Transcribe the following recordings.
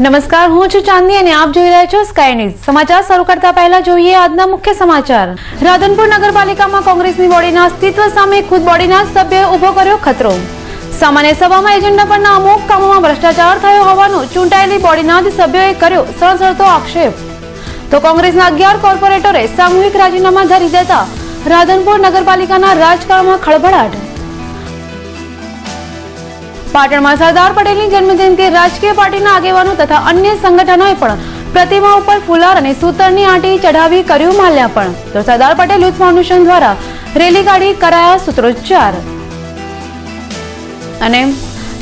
નમસ્કાર, હું છું ચાંદની અને આપ જોઈ રહ્યા છો સ્કાય ન્યૂઝ। સમાચાર શરૂ કરતા પહેલા જોઈએ આજના મુખ્ય સમાચાર। રાધનપુર નગરપાલિકામાં કોંગ્રેસની બોડીના અસ્તિત્વ સામે ખુદ બોડીના સભ્યોએ ઉભો કર્યો ખતરો। સામાન્ય સભામાં એજન્ડા પરના અમુક કામોમાં ભ્રષ્ટાચાર થયો હોવાનો ચૂંટાયેલી બોડીના જ સભ્યોએ કર્યો સળસળતો આક્ષેપ। તો કોંગ્રેસના 11 કોર્પોરેટરે સામૂહિક રાજીનામા ધરી દેતા રાધનપુર નગરપાલિકાના રાજકારણમાં ખળભળાટ। પાટણમાં સરદાર પટેલની જન્મજયંતિ રાજકીય પાર્ટીના આગેવાનો તથા અન્ય સંગઠનોએ પણ પ્રતિમા ઉપર ફુલાર અને સૂતરની આંટી ચઢાવી કર્યું માલ્યાર્પણ। તો સરદાર પટેલ યુથ ફાઉન્ડેશન દ્વારા રેલી કાઢી કરાયા સૂત્રોચ્ચાર। અને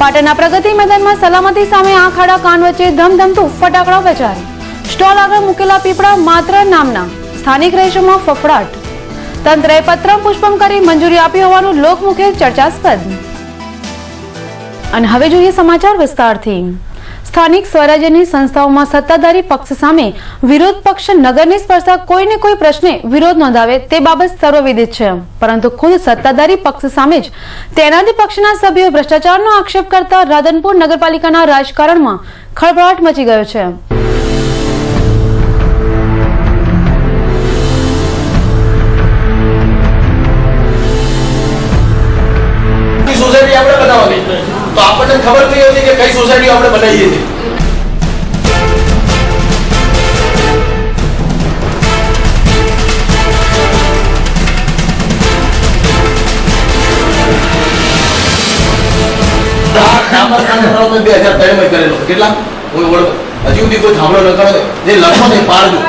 પાટણના પ્રગતિ મેદાનમાં સલામતી સામે આંખ આડા કાન વચ્ચે ધમધમતું ફટાકડા વેચાણ। સ્ટોલ આગળ મૂકેલા પીપળા માત્ર નામના, સ્થાનિક રહીશોમાં ફફડાટ। તંત્રએ પત્રમ પુષ્પમ કરી મંજૂરી આપી હોવાનું લોકમુખે ચર્ચાસ્પદ। અને હવે જોઈએ સમાચાર વિસ્તારથી। સ્થાનિક સ્વરાજ્યની સંસ્થાઓમાં સત્તાધારી પક્ષ સામે વિરોધ પક્ષ નગરને સ્પર્શતા કોઈને કોઈ પ્રશ્ને વિરોધ નોંધાવે તે બાબત સર્વવિદિત છે, પરંતુ ખુદ સત્તાધારી પક્ષ સામે જ તેના જ પક્ષના સભ્યો ભ્રષ્ટાચારનો આક્ષેપ કરતા રાધનપુર નગરપાલિકાના રાજકારણમાં ખળભળાટ મચી ગયો છે। तो आपने खबर नहीं होती कि कई सोसाइटी आपने बनाई थी। में 2003 में करेलो કેટલા કોઈ ઓળખ હજી સુધી કોઈ થાંભલો ન કરે જે લખો ને પાડજો।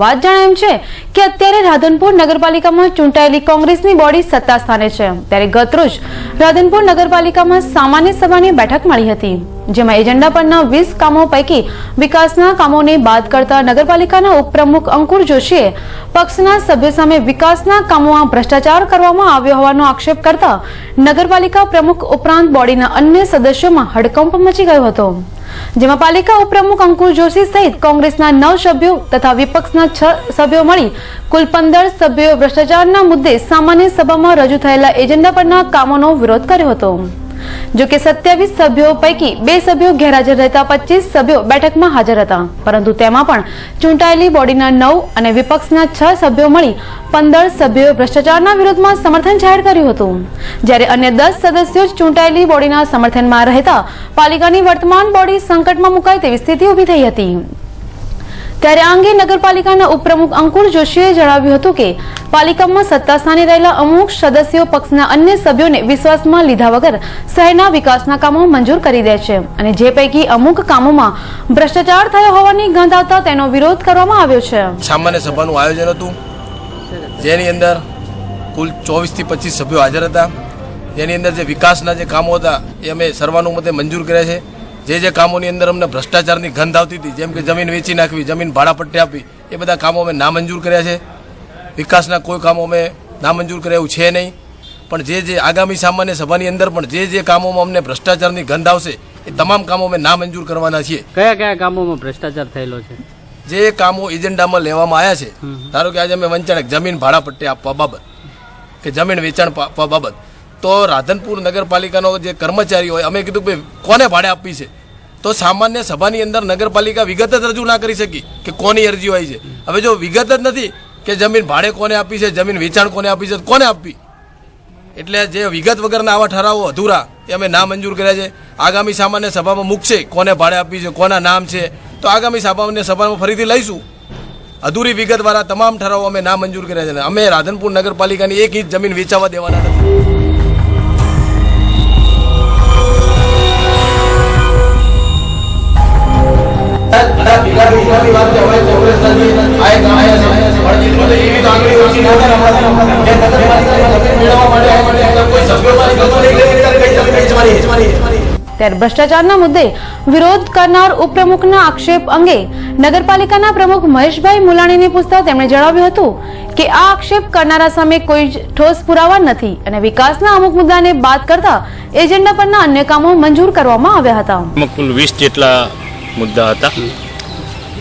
વાત જાણે એમ છે કે અત્યારે રાધનપુર નગરપાલિકામાં ચૂંટાયેલી કોંગ્રેસની બોડી સત્તા સ્થાને છે, ત્યારે ગતરોજ રાધનપુર નગરપાલિકામાં સામાન્ય સભાની બેઠક મળી હતી, જેમાં એજન્ડા પરના 20 કામો પૈકી વિકાસના કામોને બાદ કરતા નગરપાલિકાના ઉપપ્રમુખ અંકુર જોશીએ પક્ષના સભ્યો સામે વિકાસના કામોમાં ભ્રષ્ટાચાર કરવામાં આવ્યો હોવાનો આક્ષેપ કરતા નગરપાલિકા પ્રમુખ ઉપરાંત બોડીના અન્ય સદસ્યોમાં હડકંપ મચી ગયો હતો, જેમાં પાલિકા ઉપપ્રમુખ અંકુર જોશી સહિત કોંગ્રેસના 9 સભ્યો તથા વિપક્ષના 6 સભ્યો મળી કુલ 15 સભ્યોએ ભ્રષ્ટાચારના મુદ્દે સામાન્ય સભામાં રજૂ થયેલા એજન્ડા પરના કામોનો વિરોધ કર્યો હતો। જો કે 27 સભ્યો પૈકી 2 સભ્યો ગેરહાજર રહેતા 25 સભ્યો બેઠકમાં હાજર હતા, પરંતુ તેમાં પણ ચૂંટાયેલી બોડીના 9 અને વિપક્ષના 6 સભ્યો મળી 15 સભ્યોએ ભ્રષ્ટાચારના વિરોધમાં સમર્થન જાહેર કર્યું હતું, જ્યારે અન્ય 10 સદસ્યો ચૂંટાયેલી બોડીના સમર્થનમાં રહેતા પાલિકાની વર્તમાન બોડી સંકટમાં મુકાય તેવી સ્થિતિ ઊભી થઈ હતી। ત્યારે આ અંગે નગરપાલિકાના ઉપપ્રમુખ અંકુર જોશીએ જણાવ્યું હતું કે પાલિકામાં સત્તા સ્થાને રહેલા અમુક સદસ્યો પક્ષના અન્ય સભ્યોને વિશ્વાસમાં લીધા વગર શહેરના વિકાસના કામો મંજૂર કરી દે છે, અને જે પૈકી અમુક કામોમાં ભ્રષ્ટાચાર થયો હોવાની ગંધ આવતા તેનો વિરોધ કરવામાં આવ્યો છે। સામાન્ય સભાનું આયોજન હતું, જેની અંદર કુલ 24 થી 25 સભ્યો હાજર હતા, જેની અંદર જે વિકાસના જે કામો હતા એ અમે સર્વાનુમતે મંજૂર કર્યા છે। જે કામોની અંદર અમને ભ્રષ્ટાચારની ગંધ આવતી હતી, જેમ કે જમીન વેચી નાખવી, જમીન ભાડાપટ્ટે આપવી, એ બધા કામો અમે નામંજૂર કર્યા છે। વિકાસના કોઈ કામો અમે નામંજૂર કર્યા એવું છે નહીં, પણ જે આગામી સામાન્ય સભાની અંદર પણ જે કામોમાં અમને ભ્રષ્ટાચારની ગંધ આવશે એ તમામ કામો અમે નામંજૂર કરવાના છીએ। કયા કયા કામોમાં ભ્રષ્ટાચાર થયેલો છે? જે કામો એજન્ડામાં લેવામાં આવ્યા છે, ધારો કે આજે અમે વંચાણક જમીન ભાડાપટ્ટે આપવા બાબત કે જમીન વેચાણ આપવા બાબત, તો રાધનપુર નગરપાલિકાનો જે કર્મચારી હોય અમે કીધું કે કોને ભાડે આપવી છે, તો સામાન્ય સભાની અંદર નગરપાલિકા વિગત જ રજૂ ના કરી શકી કે કોની અરજી હોય છે। હવે જો વિગત જ નથી કે જમીન ભાડે કોને આપી છે, જમીન વેચાણ કોને આપી છે, કોને આપવી, એટલે જે વિગત વગરના આવા ઠરાવો અધૂરા એ અમે નામંજૂર કર્યા છે। આગામી સામાન્ય સભામાં મૂકશે કોને ભાડે આપી છે, કોના નામ છે, તો આગામી સામાન્ય સભામાં ફરીથી લઈશું। અધૂરી વિગતવાળા તમામ ઠરાવો અમે નામંજૂર કર્યા છે। અમે રાધનપુર નગરપાલિકાની 1 ઇંચ જમીન વેચાવા દેવાના નથી। ત્યારે ભ્રષ્ટાચારના મુદ્દે વિરોધ કરનાર ઉપપ્રમુખના આક્ષેપ અંગે નગરપાલિકાના પ્રમુખ મહેશભાઈ મુલાણીને પૂછતા તેમણે જણાવ્યું હતું કે આ આક્ષેપ કરનારા સામે કોઈ ઠોસ પુરાવા નથી અને વિકાસના અમુક મુદ્દાને બાદ કરતા એજન્ડા પરના અન્ય કામો મંજૂર કરવામાં આવ્યા હતા। કુલ 20 જેટલા મુદ્દા હતા।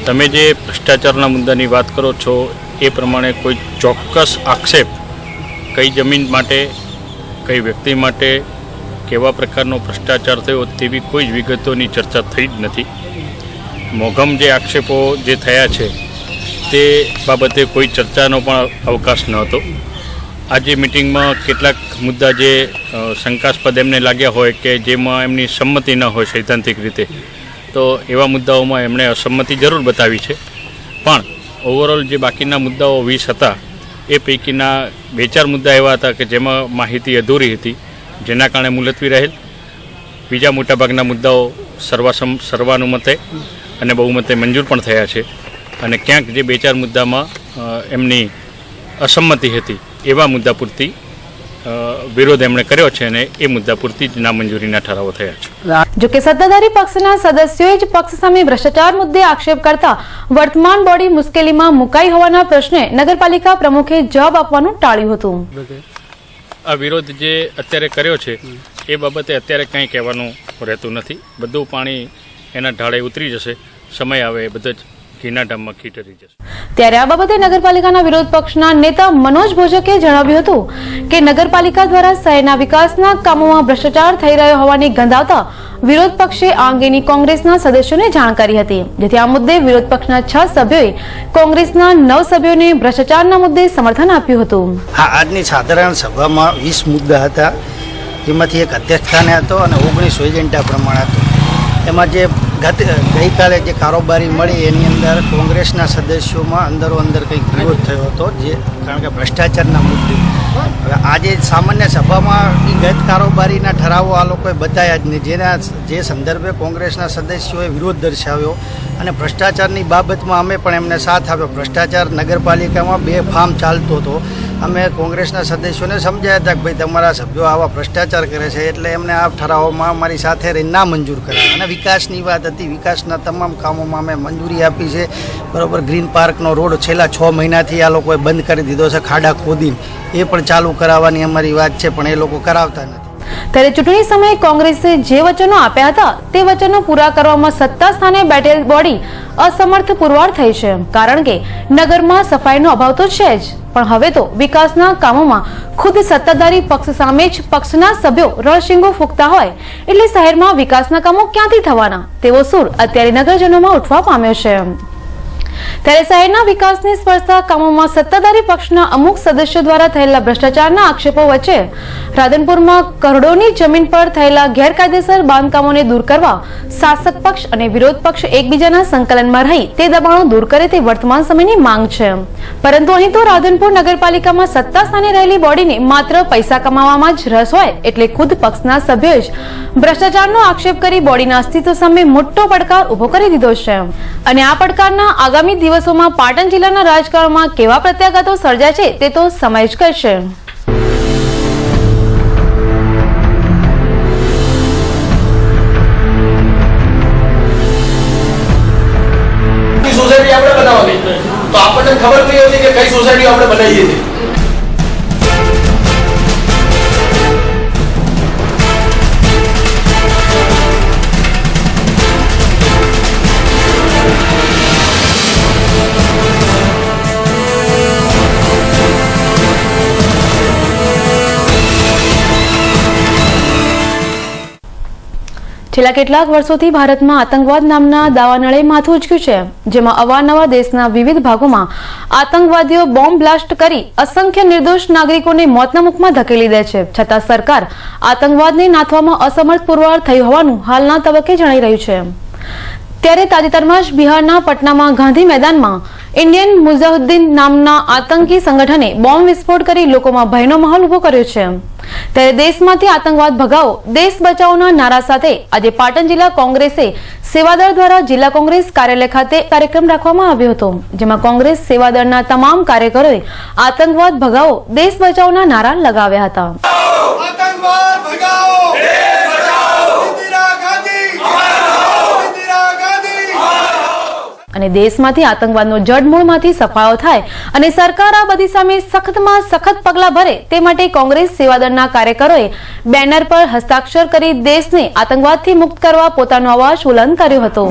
તમે જે ભ્રષ્ટાચારના મુદ્દાની વાત કરો છો એ પ્રમાણે કોઈ ચોક્કસ આક્ષેપ કઈ જમીન માટે, કઈ વ્યક્તિ માટે, કેવા પ્રકારનો ભ્રષ્ટાચાર થયો તેવી કોઈ જ વિગતોની ચર્ચા થઈ જ નથી. મોઘમ જે આક્ષેપો જે થયા છે તે બાબતે કોઈ ચર્ચાનો પણ અવકાશ ન હતો. આજે મિટિંગમાં કેટલાક મુદ્દા જે શંકાસ્પદ એમને લાગ્યા હોય કે જેમાં એમની સંમતિ ન હોય સૈદ્ધાંતિક રીતે, તો એવા મુદ્દાઓમાં એમણે અસંમતિ જરૂર બતાવી છે. પણ ઓવરઓલ જે બાકીના મુદ્દાઓ 20 હતા એ પૈકીના 2-4 મુદ્દા એવા હતા કે જેમાં માહિતી અધૂરી હતી, જેના કારણે મુલતવી રહેલ. બીજા મોટાભાગના મુદ્દાઓ સર્વાનુમતે અને બહુમતે મંજૂર પણ થયા છે. અને ક્યાંક જે 2-4 મુદ્દામાં એમની અસંમતિ હતી એવા મુદ્દા પૂરતી વિરોધ એમણે કર્યો છે અને એ મુદ્દા પૂરતી જ નામંજૂરીના ઠરાવો થયા છે. જો કે સત્તાધારી પક્ષના સદસ્યોએ જ પક્ષ સામે ભ્રષ્ટાચાર મુદ્દે આક્ષેપ કરતા વર્તમાન બોડી મુશ્કેલીમાં મુકાઈ હોવાના પ્રશ્ને નગરપાલિકા પ્રમુખે જવાબ આપવાનું ટાળ્યું હતું. આ વિરોધ જે અત્યારે કર્યો છે એ બાબતે અત્યારે કંઈ કહેવાનું રહેતું નથી. બધું પાણી એના ઢાળે ઉતરી જશે. સમય આવે એ બધા જ ઘીના ડામમાં ઘી ઠરી જશે. ત્યારે આ બાબતે નગરપાલિકાના વિરોધ પક્ષના નેતા મનોજ ભોજકે જણાવ્યું હતું કે નગરપાલિકા દ્વારા શહેરના વિકાસના કામોમાં ભ્રષ્ટાચાર થઈ રહ્યો હોવાની ગંધ આવતા વિરોધ પક્ષે આ અંગેની કોંગ્રેસના સદસ્યોને જાણ કરી હતી, જેથી આ મુદ્દે વિરોધ પક્ષના 6 સભ્યોએ કોંગ્રેસના 9 સભ્યોને ભ્રષ્ટાચારના મુદ્દે સમર્થન આપ્યું હતું. આજની સાધારણ સભામાં 20 મુદ્દા હતા, જેમાંથી એક અધ્યક્ષસ્થાને હતો અને 19 એજન્ડા પ્રમાણે હતો. એમાં જે ગઈકાલે જે કારોબારી મળી એની અંદર કોંગ્રેસના સદસ્યોમાં અંદરો અંદર કંઈક વિરોધ થયો હતો, જે કારણ કે ભ્રષ્ટાચારના મુદ્દે. હવે આજે સામાન્ય સભામાં એ ગત કારોબારીના ઠરાવો આ લોકોએ બતાવ્યા જ નહીં, જે સંદર્ભે કોંગ્રેસના સદસ્યોએ વિરોધ દર્શાવ્યો અને ભ્રષ્ટાચારની બાબતમાં અમે પણ એમને સાથ આપ્યો. ભ્રષ્ટાચાર નગરપાલિકામાં બેફામ ચાલતો હતો. અમે કોંગ્રેસના સદસ્યોને સમજાયા હતા કે ભાઈ તમારા સભ્યો આવા ભ્રષ્ટાચાર કરે છે, એટલે એમને આ ઠરાવોમાં અમારી સાથે રહીને ના મંજૂર કર્યા. અને વિકાસની વાત હતી, વિકાસના તમામ કામોમાં અમે મંજૂરી આપી છે. બરાબર, ગ્રીન પાર્કનો રોડ છેલ્લા 6 મહિનાથી આ લોકોએ બંધ કરી દીધો છે, ખાડા ખોદીને. એ પણ ચાલુ કરાવવાની અમારી વાત છે, પણ એ લોકો કરાવતા નથી. ત્યારે ચૂંટણી સમયે કોંગ્રેસે જે વચનો આપ્યા હતા તે વચનો પૂરા કરવામાં સત્તા સ્થાને બેઠેલ બોડી અસમર્થ પુરવાર થઈ છે, કારણ કે નગરમાં સફાઈનો અભાવ તો છે જ, પણ હવે તો વિકાસના કામોમાં ખુદ સત્તાધારી પક્ષ સામે જ પક્ષના સભ્યો રણશીંગો ફૂંકતા હોય એટલે શહેરમાં વિકાસના કામો ક્યાંથી થવાના તેવો સૂર અત્યારે નગરજનોમાં ઉઠવા પામ્યો છે. ત્યારે શહેરના વિકાસને સ્પર્શતા કામોમાં સત્તાધારી પક્ષના અમુક સદસ્યો દ્વારા થયેલા ભ્રષ્ટાચારના આક્ષેપો વચ્ચે રાધનપુરમાં કરોડોની જમીન પર થયેલા ગેરકાયદેસર બાંધકામોને દૂર કરવા શાસક પક્ષ અને વિરોધ પક્ષ એકબીજાના સંકલનમાં રહી તે દબાણો દૂર કરે તે વર્તમાન સમયની માંગ છે. પરંતુ અહીં તો રાધનપુર નગરપાલિકામાં સત્તા સ્થાને રહેલી બોડીને માત્ર પૈસા કમાવામાં જ રસ હોય એટલે ખુદ પક્ષના સભ્યોએ જ ભ્રષ્ટાચારનો આક્ષેપ કરી બોડીના અસ્તિત્વ સામે મોટો પડકાર ઉભો કરી દીધો છે. અને આ પડકારના આગામી દિવસોમાં પાટણ જિલ્લાના રાજકારણમાં કેવા પ્રત્યાઘાતો સર્જાય છે તે તો સમય જ કરશે. સોસાયટી આપણે બનાવવાની તો આપણને ખબર નહીં હતી કે કઈ સોસાયટી આપણે બનાવીએ છીએ. છેલ્લા કેટલાક વર્ષોથી ભારતમાં આતંકવાદ નામના દાવાનળે માથું ઉચક્યું છે, જેમાં અવારનવાર દેશના વિવિધ ભાગોમાં આતંકવાદીઓ બોમ્બ બ્લાસ્ટ કરી અસંખ્ય નિર્દોષ નાગરિકોને મોતના મુખમાં ધકેલી દે છે. છતાં સરકાર આતંકવાદને નાથવામાં અસમર્થ પુરવાર થઈ હોવાનું હાલના તબક્કે જણાઈ રહ્યું છે. ત્યારે તાજેતરમાં જ બિહારના પટનામાં ગાંધી મેદાનમાં ઇન્ડિયન મુજાહિદ્દીન નામના આતંકી સંગઠને બોમ્બ વિસ્ફોટ કરી લોકોમાં ભયનો માહોલ ઉભો કર્યો છે. ત્યારે દેશમાંથી આતંકવાદ ભગાવો, દેશ બચાવોના નારા સાથે આજે પાટણ જિલ્લા કોંગ્રેસે સેવાદળ દ્વારા જિલ્લા કોંગ્રેસ કાર્યાલય ખાતે કાર્યક્રમ રાખવામાં આવ્યો હતો, જેમાં કોંગ્રેસ સેવાદળના તમામ કાર્યકરોએ આતંકવાદ ભગાવો, દેશ બચાવોના નારા લગાવ્યા હતા. આતંકવાદ ભગાવો, દેશ બચાવો, ઇન્દિરા ગાંધી જિંદાબાદ, ઇન્દિરા ગાંધી જિંદાબાદ. અને દેશમાંથી આતંકવાદનો જડમૂળમાંથી સફાયો થાય અને સરકાર આ બધી સામે સખતમાં સખત પગલાં ભરે તે માટે કોંગ્રેસ સેવાદળના કાર્યકરોએ બેનર પર હસ્તાક્ષર કરી દેશને આતંકવાદથી મુક્ત કરવા પોતાનો અવાજ બુલંદ કર્યો હતો.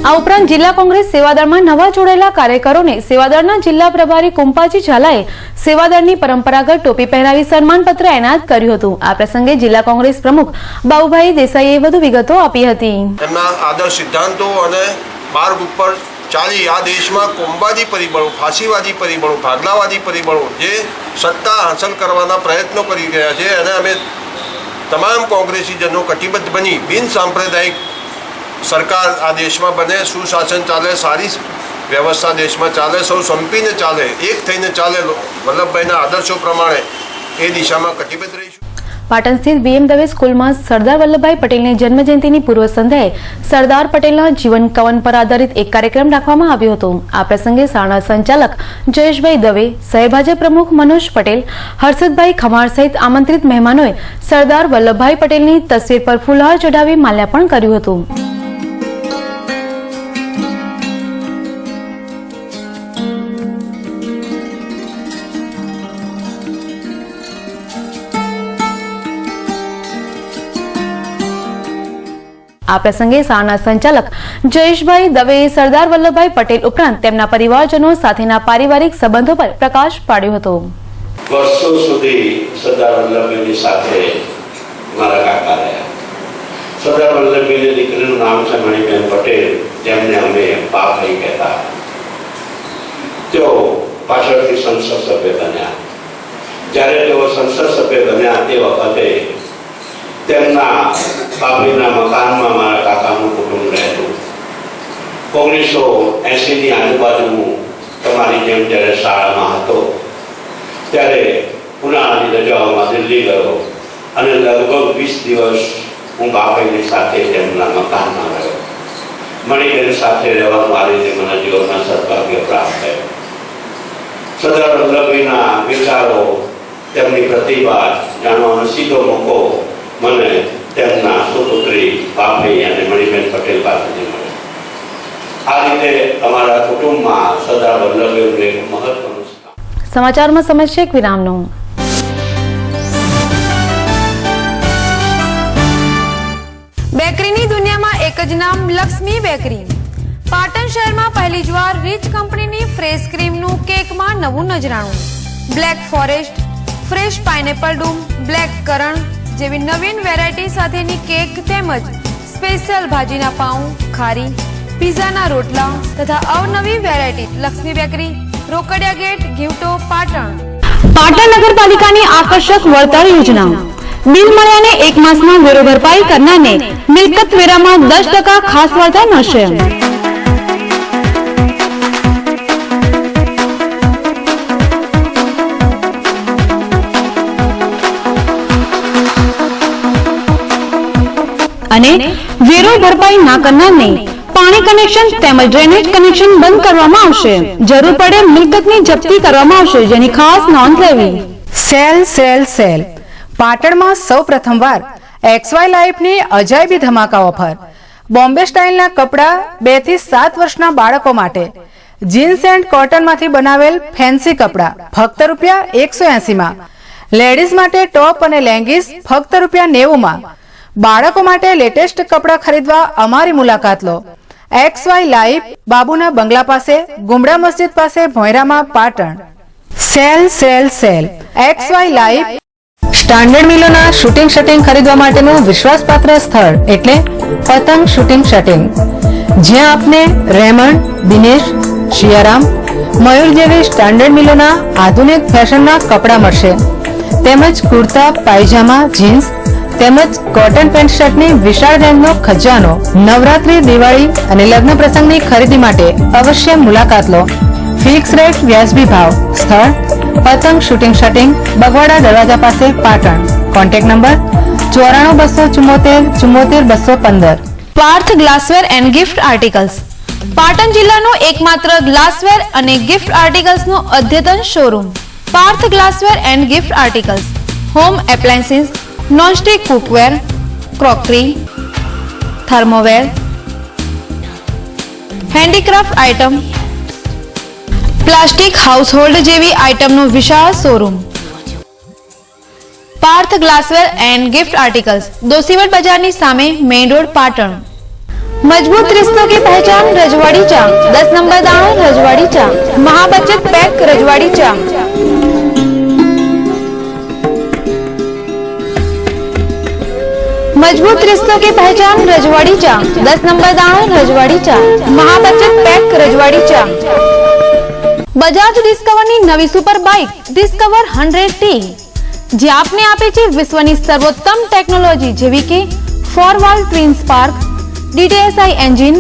આ ઉપરાંત જિલ્લા કોંગ્રેસ સેવાદળમાં નવા જોડાયેલા કાર્યકરોને સેવાદળના જિલ્લા પ્રભારી કુંપાજી ઝાલાએ સેવાદળની પરંપરાગત ટોપી પહેરાવી સન્માનપત્ર એનાયત કર્યું હતું. આ પ્રસંગે જિલ્લા કોંગ્રેસ પ્રમુખ બાબુભાઈ દેસાઈએ વધુ વિગતો આપી હતી. એમના આદર્શ સિદ્ધાંતો અને માર્ગ ઉપર ચાલી આ દેશમાં કોમવાદી પરિબળો, ફાંસીવાદી પરિબળો, ભાગલાવાદી પરિબળો જે સત્તા હાંસલ કરવાના પ્રયત્નો કરી રહ્યા છે અને અમે તમામ કોંગ્રેસીજનો કટિબદ્ધ બની બિન સાંપ્રદાયિક સરકાર આ દેશમાં બને, સુશાસન ચાલે, સારી વ્યવસ્થા દેશમાં ચાલે, સૌ સંપીને ચાલે, એક થઈને ચાલે, વલ્લભભાઈના આદર્શો પ્રમાણે એ દિશામાં કટિબદ્ધ રહીશું. પાટણ સ્થિત બીએમ દવે સ્કૂલમાં સરદાર વલ્લભભાઈ પટેલની જન્મજયંતિની પૂર્વ સંધ્યાએ સરદાર પટેલના જીવન કવન પર આધારિત એક કાર્યક્રમ રાખવામાં આવ્યો હતો. આ પ્રસંગે શાળા સંચાલક જયેશભાઈ દવે, શહેર ભાજપ પ્રમુખ મનોજ પટેલ, હર્ષદભાઈ ખમાર સહિત આમંત્રિત મહેમાનોએ સરદાર વલ્લભભાઈ પટેલની તસવીર પર ફૂલહાર ચઢાવી માલ્યાર્પણ કર્યું હતું. આ પ્રસંગે શાળાના સંચાલક જયેશભાઈ દવેએ સરદાર વલ્લભભાઈ પટેલ ઉપરાંત તેમના પરિવારજનો સાથેના પારિવારિક સંબંધો પર પ્રકાશ પાડ્યો હતો. વર્ષો સુધી સરદાર વલ્લભભાઈની સાથે મારા કાકા રહ્યા. સરદાર વલ્લભભાઈની દીકરીનું નામ છે મણિબેન પટેલ, જેમને અમે બાપભાઈ કહેતા. તેઓ પાછળથી સંસદ સભ્ય બન્યા. જ્યારે તેઓ સંસદ સભ્ય બન્યા તે વખતે તેમના બાપીના મકાનમાં મારા કાકાનું કુટુંબ રહેતું. 1980ની આજુબાજુ તમારી જેમ જ્યારે શાળામાં હતો ત્યારે ઉનાળાની રજાઓમાં દિલ્હી ગયો અને લગભગ 20 દિવસ હું બાપીની સાથે તેમના મકાનમાં રહ્યો. મણિબેન સાથે રહેવાનું આ રીતે મને જીવનના સદભાગ્ય પ્રાપ્ત થયું. સરદાર વલ્લભભાઈના વિચારો, તેમની પ્રતિભા જાણવાનો સીધો મોકો મને તેમના સુપુત્રી બાપભાઈ અને મણિબેન પટેલ પાસેથી મળ્યો. આ રીતે અમારા કુટુંબમાં સરદાર વલ્લભભાઈનું એક મહત્વનું સ્થાન. સમાચારમાં સમય છે એક વિરામનો. બેકરીની દુનિયામાં એક જ નામ, લક્ષ્મી બેકરી. પાટણ શહેરમાં પહેલી જ વાર રીચ કંપનીની ફ્રેશ ક્રીમનું કેકમાં નવું નજરાણું. બ્લેક ફોરેસ્ટ, ફ્રેશ પાઇનેપલ ડૂમ, બ્લેક કરણ જેવી નવીન વેરાયટી સાથેની કેક તેમજ સ્પેશિયલ ભાજીના પાઉં, ખારી, પીઝાના રોટલા તથા અવનવી variety. Lakshmi bakery, Rokadiya gate, ગીવટો, પાટણ. પાટણ નગરપાલિકાની આકર્ષક વળતર યોજના. બિલ મળ્યાને 1 માસમાં વેરો ભરપાઈ કરનારને મિલકત વેરામાં 10% ખાસ વળતર મળશે. અને વેરો ભરપાઈ ના કરનારને પાણી કનેક્શન તેમજ ડ્રેનેજ કનેક્શન બંધ કરવામાં આવશે. જરૂર પડે મિલકતની જપ્તી કરવામાં આવશે, જેની ખાસ નોંધ લેવી. સેલ સેલ સેલ પાટણમાં સૌ પ્રથમવાર XY લાઈફની અજાયબી ધમાકા ઓફર. બોમ્બે સ્ટાઇલના કપડાં 2 થી 7 વર્ષના બાળકો માટે. જીન્સ એન્ડ કોટનમાંથી બનાવેલ ફેન્સી કપડાં ફક્ત ₹180માં. લેડીઝ માટે ટોપ અને લેંગીસ ફક્ત ₹90માં. બાળકો માટે લેટેસ્ટ કપડાં ખરીદવા અમારી મુલાકાત લો. XY લાઈફ, બાબુના બંગલા પાસે, ગુમડા મસ્જિદ પાસે, ભોંયરામાં, Patan. Sale sale sale XY life. Standard મિલોના શૂટિંગ શટિંગ ખરીદવા માટેનું વિશ્વાસપાત્ર સ્થળ એટલે પતંગ શૂટિંગ શટિંગ, જ્યાં આપને રેમન્ડ, દિનેશ, શિયારામ, મયુર જેવી સ્ટાન્ડર્ડ મિલોના આધુનિક ફેશનના કપડાં મળશે, તેમજ કુર્તા, પાયજામા, જીન્સ તેમજ કોટન પેન્ટ શર્ટની વિશાળ રેન્જનો ખજાનો. નવરાત્રી, દિવાળી અને લગ્ન પ્રસંગની ખરીદી માટે અવશ્ય મુલાકાત લો. ફિક્સ રેટ, વ્યાજબી ભાવ. સ્થળ પતંગ શૂટિંગ શટિંગ, બગવાડા દરવાજા પાસે, Patan. Contact number 9424744215. Parth glassware and gift articles. Patan જિલ્લાનો એકમાત્ર ગ્લાસવેર અને ગિફ્ટ આર્ટિકલ્સનો અદ્યતન showroom. Parth glassware and gift articles. Home appliances, nonstick cookware, crockery, thermoware, handicraft item, plastic household જેવી આઇટમનો વિશાળ showroom. Parth glassware and gift articles, Doshivat બજારની સામે, મેઇન રોડ, પાટણ. मजबूत रिश्तों की पहचान रजवाड़ी चा, 10 नंबर दाणो रजवाड़ी चा, महाबचत पैक रजवाड़ी चा। मजबूत रिश्तों की पहचान रजवाड़ी चा, 10 नंबर दाणो रजवाड़ी चा, महाबचत पैक रजवाड़ी चा। બજાજ ડિસ્કવરની નવી સુપર બાઇક ડિસ્કવર 100T જે આપને આપે છે વિશ્વની સર્વોત્તમ ટેકનોલોજી જેવી કે 4 twin spark, DTSI engine,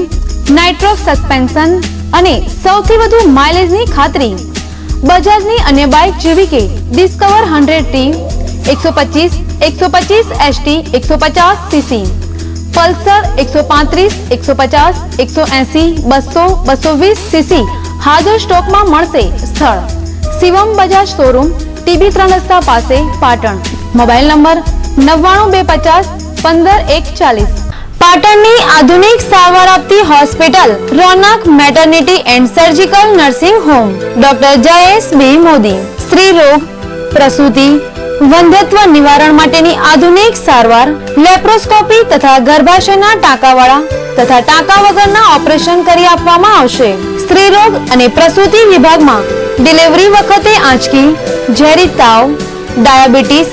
nitrox suspension અને સૌથી વધુ માઇલેજની ખાતરી। બજાજની અન્ય બાઇક જેવી કે discover 100T 125, 125 ST 150 cc, Pulsar 135, 150, 180, 200, 220 cc હાજર સ્ટોકમાં મળશે। સ્થળ શિવમ બજાજ શોરૂમ, TB 3 રસ્તા પાસે, પાટણ। Mobile number 99250 15140। પાટણની આધુનિક સારવાર આપતી hospital Ronak maternity and surgical nursing home, doctor Jayesh B Modi. સ્ત્રી રોગ, પ્રસૂતિ, વંધ્યત્વ નિવારણ માટેની આધુનિક સારવાર, લેપ્રોસ્કોપી તથા ગર્ભાશયના ટાંકાવાળા તથા ટાંકા વગરના ઓપરેશન કરી આપવામાં આવશે। સ્ત્રી રોગ અને પ્રસૂતિ વિભાગમાં ડિલિવરી વખતે આંચકી, ઝેરી તાવ, ડાયાબિટીસ,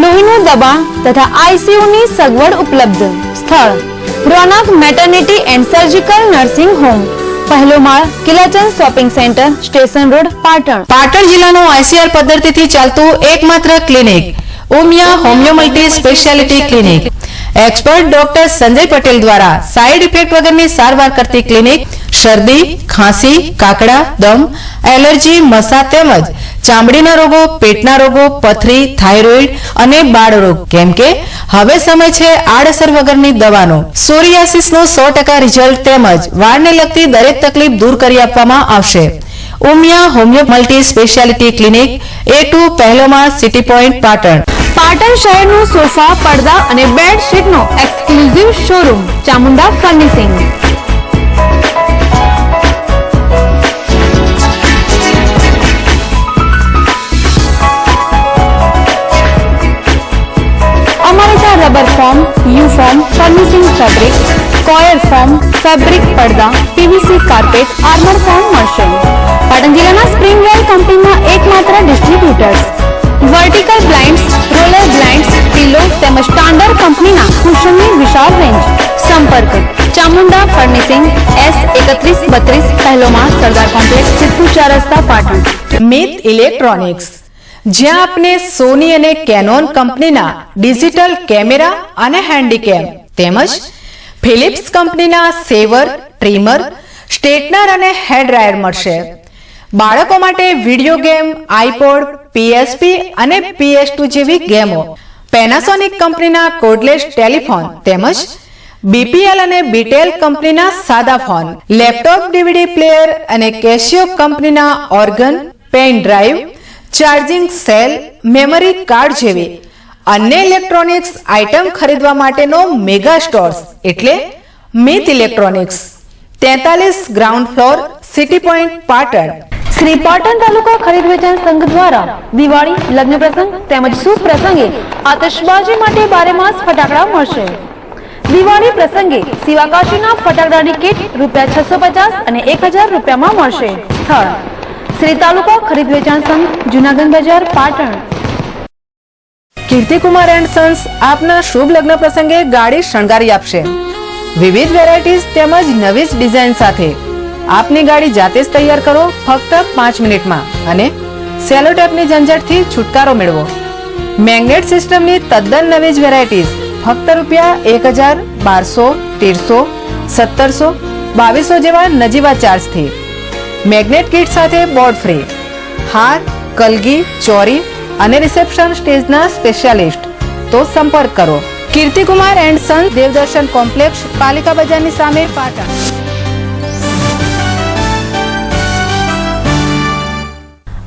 લોહીનું દબાણ તથા ICU ની સગવડ ઉપલબ્ધ। સ્થળ Ronak maternity and surgical nursing home, પહેલો માળ, Kilachand shopping centre, station road, Patan. Patan જિલ્લાનું ICR પદ્ધતિથી ચાલતું એકમાત્ર clinic Umiya homeo multi speciality clinic, expert doctor Sanjay Patel દ્વારા સાઇડ ઇફેક્ટ વગરની સારવાર કરતી ક્લિનિક શરદી, ખાંસી, કાકડા, દમ, એલર્જી, મસા તેમજ ચામડીના રોગો, પેટના રોગો, પથરી, થાઇરોઇડ અને બાળરોગ, કેમ કે હવે સમય છે આડઅસર વગરની દવાનો। સોરિયાસિસનું 100% રિઝલ્ટ તેમજ વાળને લગતી દરેક તકલીફ દૂર કરી આપવામાં આવશે। Umiya homeo multi speciality clinic A2 પહેલો માળ, સિટી પોઈન્ટ, પાટણ। પાટણ શહેરનું સોફા, પડદા અને બેડશીટનો એક્સક્લુઝિવ શોરૂમ ચામુંડા ફર્નિશિંગ। અમારે ત્યાં rubber form, you form, furnishing fabric, square form, fabric પડદા, PVC કાર્પેટ, આર્મર ફોર્મ મળશે। પાટણ જિલ્લાના સ્પ્રિંગવેલ કંપનીના એકમાત્ર distributors, vertical blinds, roller blinds, pillow તેમજ સ્ટાન્ડર્ડ કંપનીના કુશનની વિશાળ રેન્જ। સંપર્ક ચામુંડા ફર્નિશિંગ, S3132 પહેલો માળ, સરદાર કોમ્પ્લેક્સ, સિદ્ધપુર 4 રસ્તા, પાટણ। મિત ઇલેક્ટ્રોનિક્સ, જ્યાં આપને સોની અને કેનોન કંપનીના ડિજિટલ કેમેરા અને હેન્ડીકેમ તેમજ ફિલિપ્સ કંપનીના સેવર, ટ્રીમર, સ્ટ્રેટનર અને હેર ડ્રાયર મળશે। બાળકો માટે વિડીયો ગેમ, આઈપોડ, PSP અને PS2 જેવી ગેમો, પેનાસોનિક કંપનીના કોર્ડલેસ ટેલિફોન તેમજ BPL અને BTEL કંપનીના સાદા ફોન, લેપટોપ, DVD પ્લેયર અને કેશિયો કંપનીના organ, pen drive, charging cell, memory card જેવી અન્ય ઇલેક્ટ્રોનિક્સ આઇટમ ખરીદવા માટેનો મેગા સ્ટોર્સ એટલે Mit electronics, 43 ground floor, city point, Patan. Shri Patan Taluka Kharid Vechan સંઘ દ્વારા દિવાળી, લગ્ન પ્રસંગ તેમજ શુભ પ્રસંગે આતશબાજી માટે 12 માસ ફટાકડા મળશે। દિવાળી પ્રસંગે શિવાકાશીના ફટાકડાની કીટ ₹650 અને 1000 રૂપિયામાં મળશે। સ્થળ શ્રી તાલુકા ખરીદ વેચાણ સંઘ, જૂનાગઢ બજાર, પાટણ। કીર્તિકુમાર એન્ડ સન્સ આપના શુભ લગ્ન પ્રસંગે ગાડી શણગારી આપશે। વિવિધ વેરાયટીઝ તેમજ નવી જ ડિઝાઇન સાથે આપની ગાડી જાતે જ તૈયાર કરો ફક્ત 5 મિનિટમાં અને સેલો ટેપની ઝંઝટથી છુટકારો મેળવો। મેગ્નેટ સિસ્ટમની તદ્દન નવી જ વેરાયટીઝ ફક્ત ₹1000, 1200, 1300, 1700, 2200 જેવા નજીવા ચાર્જથી। મેગ્નેટ કિટ સાથે બોર્ડ ફ્રી, હાર, કલગી, ચોરી અને રિસેપ્શન સ્ટેજના સ્પેશિયાલિસ્ટ। તો સંપર્ક કરો Kirtikumar and Sons, Devdarshan complex, પાલિકા બજારની સામે, પાટણ।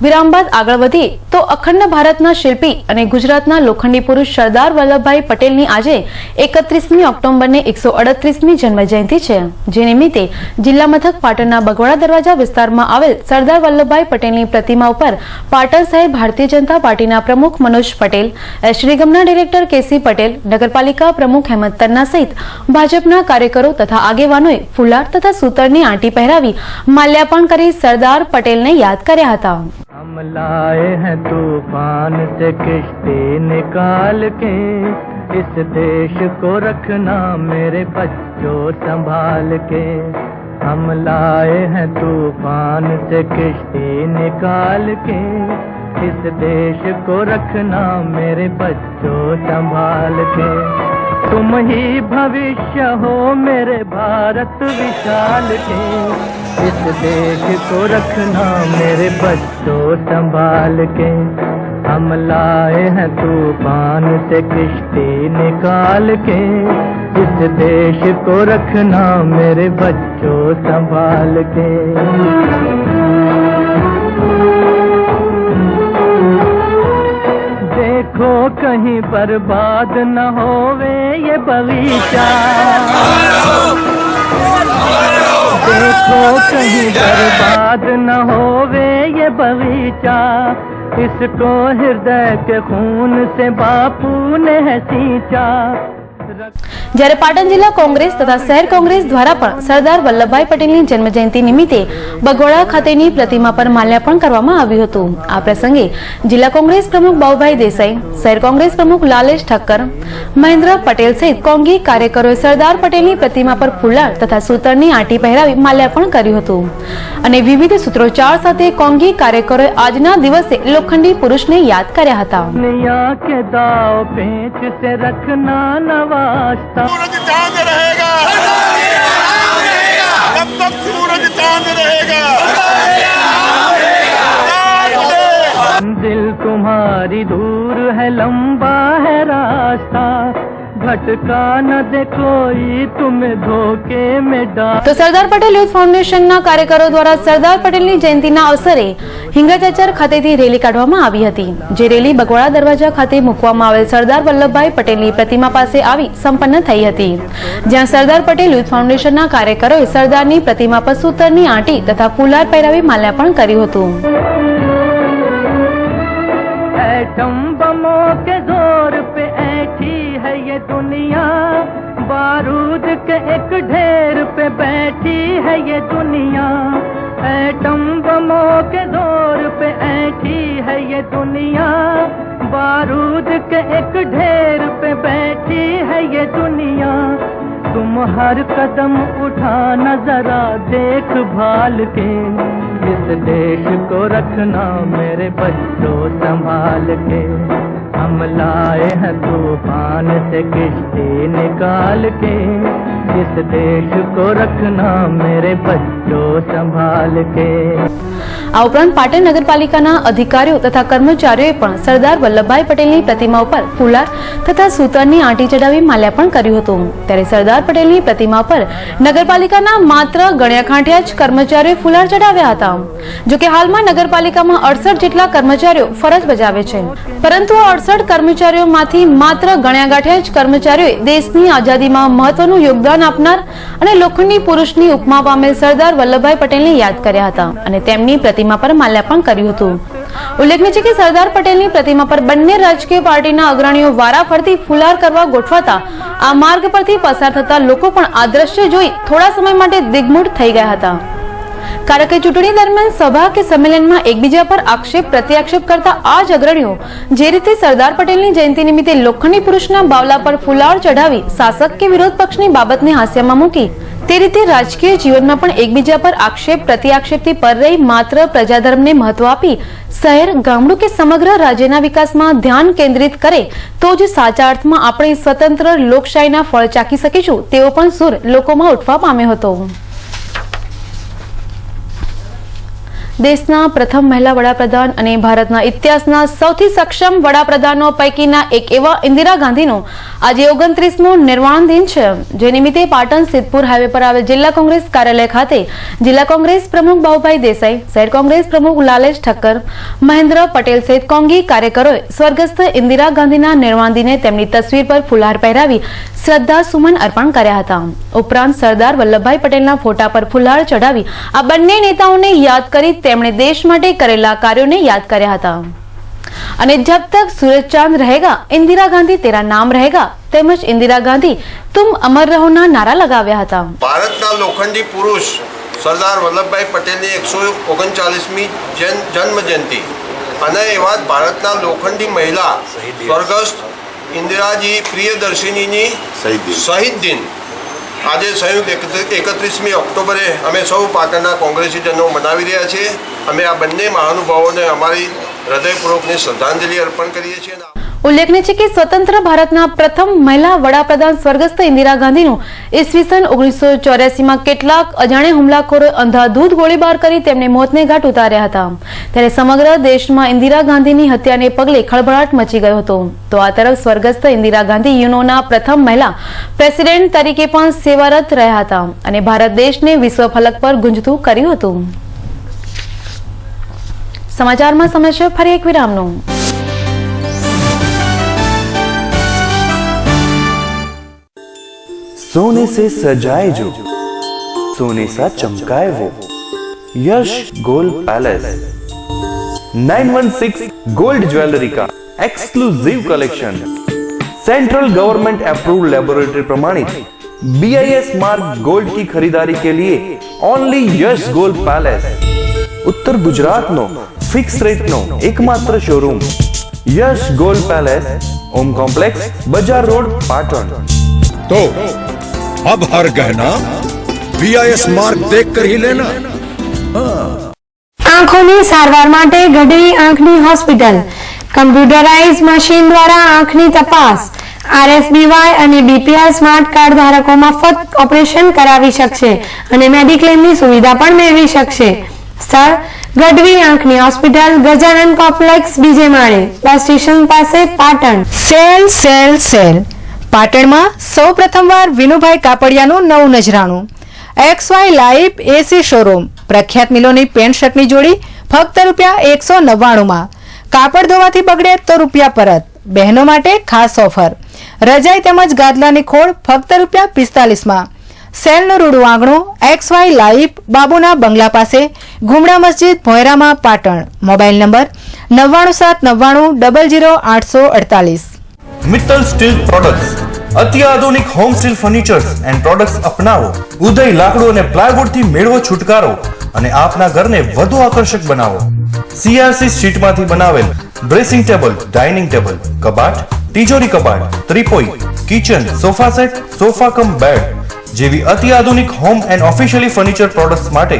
વિરામ બાદ આગળ વધીએ તો અખંડ ભારતના શિલ્પી અને ગુજરાતના લોખંડી પુરુષ સરદાર વલ્લભભાઈ પટેલની આજે 31મી ઓક્ટોબરને 138મી જન્મજયંતિ છે, જે નિમિત્તે જિલ્લા મથક પાટણના બગવાડા દરવાજા વિસ્તારમાં આવેલ સરદાર વલ્લભભાઈ પટેલની પ્રતિમા ઉપર પાટણ શહેર ભારતીય જનતા પાર્ટીના પ્રમુખ મનોજ પટેલ, એસટી નિગમના ડિરેક્ટર કેસી પટેલ, નગરપાલિકા પ્રમુખ હેમંત તન્ના સહિત ભાજપના કાર્યકરો તથા આગેવાનોએ ફુલાર તથા સૂતરની આંટી પહેરાવી માલ્યાર્પણ કરી સરદાર પટેલને યાદ કર્યા હતા। हम लाए हैं तूफान से किश्ती निकाल के, इस देश को रखना मेरे बच्चों संभाल के। हम लाए हैं तूफान से किश्ती निकाल के, इस देश को रखना मेरे बच्चों संभाल के। तुम ही भविष्य हो मेरे भारत विशाल के, इस देश को रखना मेरे बच्चों संभाल के। हम लाए हैं तूफान से किश्ती निकाल के, इस देश को रखना मेरे बच्चों संभाल के। देखो कहीं बर्बाद न होवे ये बगीचा, देखो कहीं बर्बाद न होवे ये बगीचा, इसको हृदय के खून से बापू ने है सींचा। જ્યારે પાટણ જિલ્લા કોંગ્રેસ તથા શહેર કોંગ્રેસ દ્વારા પણ સરદાર વલ્લભભાઈ પટેલની જન્મજયંતિ નિમિત્તે બગોડા ખાતેની પ્રતિમા પર માલ્યાર્પણ કરવામાં આવ્યું હતું। આ પ્રસંગે જિલ્લા કોંગ્રેસ પ્રમુખ બાબુભાઈ દેસાઈ, શહેર કોંગ્રેસ પ્રમુખ લાલેશ ઠક્કર, મહેન્દ્ર પટેલ સહિત કોંગી કાર્યકરોએ સરદાર પટેલની પ્રતિમા પર ફુલાર તથા સૂતરની આંટી પહેરાવી માલ્યાર્પણ કર્યું હતું અને વિવિધ સૂત્રોચ્ચાર સાથે કોંગી કાર્યકરોએ આજના દિવસે લોખંડી પુરુષને યાદ કર્યા હતા। दुनिया के दाव पेच से रखना नवास्ता, सूरज चांद रहेगा, तब तक सूरज चांद रहेगा। दिल तुम्हारी दूर है लंबा है रास्ता, भटका न दे कोई तुम्हें धोखे में डाल। તો સરદાર પટેલ યુથ ફાઉન્ડેશનના કાર્યકરો દ્વારા સરદાર પટેલની જયંતિના અવસરે હિંગળાજચર ખાતેથી રેલી કાઢવામાં આવી હતી, જે રેલી બગવાડા દરવાજા ખાતે મૂકવામાં આવેલ સરદાર વલ્લભભાઈ પટેલની પ્રતિમા પાસે આવી સંપન્ન થઈ હતી, જ્યાં સરદાર પટેલ યુથ ફાઉન્ડેશનના કાર્યકરોએ સરદારની પ્રતિમા પર સૂતરની આંટી તથા ફુલાર પહેરાવી માલ્યાર્પણ કર્યું હતું। एटम बमों के जोर पे ऐठी है ये दुनिया, बारूद के एक ढेर पे बैठी है ये दुनिया। एटम बमों के जोर पे ऐठी है ये दुनिया, बारूद के एक ढेर पे बैठी है ये दुनिया। तुम हर कदम उठाना जरा देख भाल के, इस देश को रखना मेरे बच्चों संभाल के। हम लाए हैं तूफान से किश्ती निकाल के, इस देश को रखना मेरे बच्चों संभाल के। આ ઉપરાંત પાટણ નગરપાલિકાના અધિકારીઓ તથા કર્મચારીઓએ પણ સરદાર વલ્લભભાઈ પટેલની પ્રતિમા ઉપર ફુલાર તથા સૂતરની આંટી ચડાવી માલ્યાર્પણ કર્યું હતું। ત્યારે સરદાર પટેલની પ્રતિમા પર નગરપાલિકાના માત્ર ગણ્યા ગાંઠ્યા જ કર્મચારીઓએ ફુલાર ચડાવ્યા હતા। જો કે હાલમાં નગરપાલિકામાં 68 જેટલા કર્મચારીઓ ફરજ બજાવે છે, પરંતુ આ 68 કર્મચારીઓમાંથી માત્ર ગણ્યા ગાંઠ્યા જ કર્મચારીઓએ દેશની આઝાદીમાં મહત્વનું યોગદાન આપનાર અને લોખંડી પુરુષની ઉપમા પામેલ સરદાર વલ્લભભાઈ પટેલને યાદ કર્યા હતા અને તેમની પ્રતિમા પર માલ્યાર્પણ કર્યું હતું। ઉલ્લેખનીય છે કે સરદાર પટેલની પ્રતિમા પર બંને રાજકીય પાર્ટીના અગ્રણીઓ વારાફરતી ફુલાર કરવા ગોઠવાતા આ માર્ગ પરથી પસાર થતા લોકો પણ આ દ્રશ્ય જોઈ થોડા સમય માટે દિગ્મૂઢ થઈ ગયા હતા, કારણ કે ચૂંટણી દરમિયાન સભા કે સંમેલનમાં એકબીજા પર આક્ષેપ પ્રત્યાક્ષેપ કરતા આ જ અગ્રણીઓ જે રીતે સરદાર પટેલની જયંતિ નિમિત્તે લોખંડી પુરુષના બાવલા પર ફુલાર ચઢાવી શાસક કે વિરોધ પક્ષની બાબતને હાસ્યમાં મૂકી, તે રીતે રાજકીય જીવનમાં પણ એકબીજા પર આક્ષેપ પ્રત્યાક્ષેપથી પર રહી માત્ર પ્રજાધર્મને મહત્વ આપી શહેર, ગામડું કે સમગ્ર રાજ્યના વિકાસમાં ધ્યાન કેન્દ્રિત કરે તો જ સાચા અર્થમાં આપણે સ્વતંત્ર લોકશાહીના ફળ ચાખી શકીશું, તેવો પણ સૂર લોકોમાં ઉઠવા પામ્યો હતો। દેશના પ્રથમ મહિલા વડાપ્રધાન અને ભારતના ઇતિહાસના સૌથી સક્ષમ વડાપ્રધાનો પૈકીના એક એવા ઇન્દિરા ગાંધીનો આજે 29મો નિર્વાણ દિન છે, જે નિમિત્તે પાટણ સિદ્ધપુર હાઈવે પર આવેલ જિલ્લા કોંગ્રેસ કાર્યાલય ખાતે જિલ્લા કોંગ્રેસ પ્રમુખ બાબુભાઈ દેસાઈ, શહેર કોંગ્રેસ પ્રમુખ લાલેશ ઠક્કર, મહેન્દ્ર પટેલ સહિત કોંગી કાર્યકરોએ સ્વર્ગસ્થ ઇન્દિરા ગાંધીના નિર્વાણ દિને તેમની તસવીર પર ફુલહાર પહેરાવી શ્રદ્ધા સુમન અર્પણ કર્યા હતા. ઉપરાંત સરદાર વલ્લભભાઈ પટેલના ફોટા પર ફુલહાર ચઢાવી આ બંને નેતાઓને યાદ કરી તેમણે દેશ માટે કરેલા કાર્યોને યાદ કર્યા હતા અને જબ તક સૂરજ ચાંદ રહેગા ઇન્દિરા ગાંધી તેરા નામ રહેગા તેમજ ઇન્દિરા ગાંધી તુમ અમર રહોના નારા લગાવ્યા હતા. ભારતના લોખંડી પુરુષ સરદાર વલ્લભભાઈ પટેલની 139મી જન્મ જયંતિ અને એવા જ ભારતના લોખંડી મહિલા સ્વર્ગસ્થ ઇન્દિરાજી પ્રિયદર્શિનીની શહીદ દિન આજે સંયુક્ત 31મી ઓક્ટોબરે અમે સૌ પાટણના કોંગ્રેસીજનો મનાવી રહ્યા છીએ. અમે આ બંને મહાનુભાવોને અમારી હૃદયપૂર્વકની શ્રદ્ધાંજલિ અર્પણ કરીએ છીએ. ઉલ્લેખનીય છે કે સ્વતંત્ર ભારતના પ્રથમ મહિલા વડાપ્રધાન સ્વર્ગસ્થ ઇન્દિરા ગાંધીનું ઈસવીસન 1984માં કેટલાક અજાણ્યા હુમલાખોરોએ અંધાધૂંધ ગોળીબાર કરી તેમને મોતને ઘાટ ઉતાર્યા હતા. ત્યારે સમગ્ર દેશમાં ઇન્દિરા ગાંધીની હત્યાને પગલે ખળભળાટ મચી ગયો હતો. તો આ તરફ સ્વર્ગસ્થ ઇન્દિરા ગાંધી યુનોના પ્રથમ મહિલા પ્રેસિડેન્ટ તરીકે પણ સેવારત રહ્યા હતા અને ભારત દેશને વિશ્વ ફલક પર ગુંજતું કર્યું હતું. સમાચારમાં સમય છે ફરી એક વિરામનો. सोने से सजाए जो सोने सा चमकाए वो Yash gold palace 916 gold jewellery का exclusive collection central government approved laboratory प्रमाणित BIS मार्क गोल्ड की खरीदारी के लिए only Yash gold palace Uttar Gujarat नो फिक्स रेट नो एकमात्र showroom Yash gold palace Om complex बजार रोड पाटण. तो अब हर गहना BIS मार्क देख कर ही लेना. આંખોની સારવાર માટે ગઢવી આંખની હોસ્પિટલ કમ્પ્યુટરાઇઝ મશીન દ્વારા આંખની તપાસ, RSBY અને BPL સ્માર્ટ કાર્ડ ધારકો મફત ઓપરેશન કરાવી શકશે અને મેડિક્લેમની સુવિધા પણ મેળવી શકશે. સ્થળ ગઢવી આંખની હોસ્પિટલ, ગજાનન કોમ્પ્લેક્સ, બીજે માળે, બસ સ્ટેશન પાસે, પાટણ. સેલ સેલ સેલ પાટણમાં સૌ પ્રથમવાર વિનુભાઈ કાપડિયાનું નવું નજરાણું XY લાઈવ AC શોરૂમ. પ્રખ્યાત મિલોની પેન્ટ શર્ટની જોડી ફક્ત ₹199માં. કાપડ ધોવાથી બગડે તો રૂપિયા પરત. બહેનો માટે ખાસ ઓફર. રજાઈ તેમજ ગાદલાની ખોળ ફક્ત ₹45માં. સેલનું રૂડું આંગણું XY લાઈવ, બાબુના બંગલા પાસે, ઘુમડા મસ્જિદ, ભોયરામાં, Patan. Mobile number 9970000848. Mittal steel products અત્યાધુનિક home steel furnitures and products અપનાવો. ઉદય લાકડું અને પ્લાયવુડ થી મેળવો છુટકારો અને આપના ઘરને વધુ આકર્ષક બનાવો. CRC શીટમાંથી બનાવેલ ડ્રેસિંગ ટેબલ, ડાઇનિંગ ટેબલ, કબાટ, તિજોરી કબાટ, ત્રિપોઈ, kitchen, sofa set, sofa cum bed જેવી અત્યાધુનિક home and officially furniture products માટે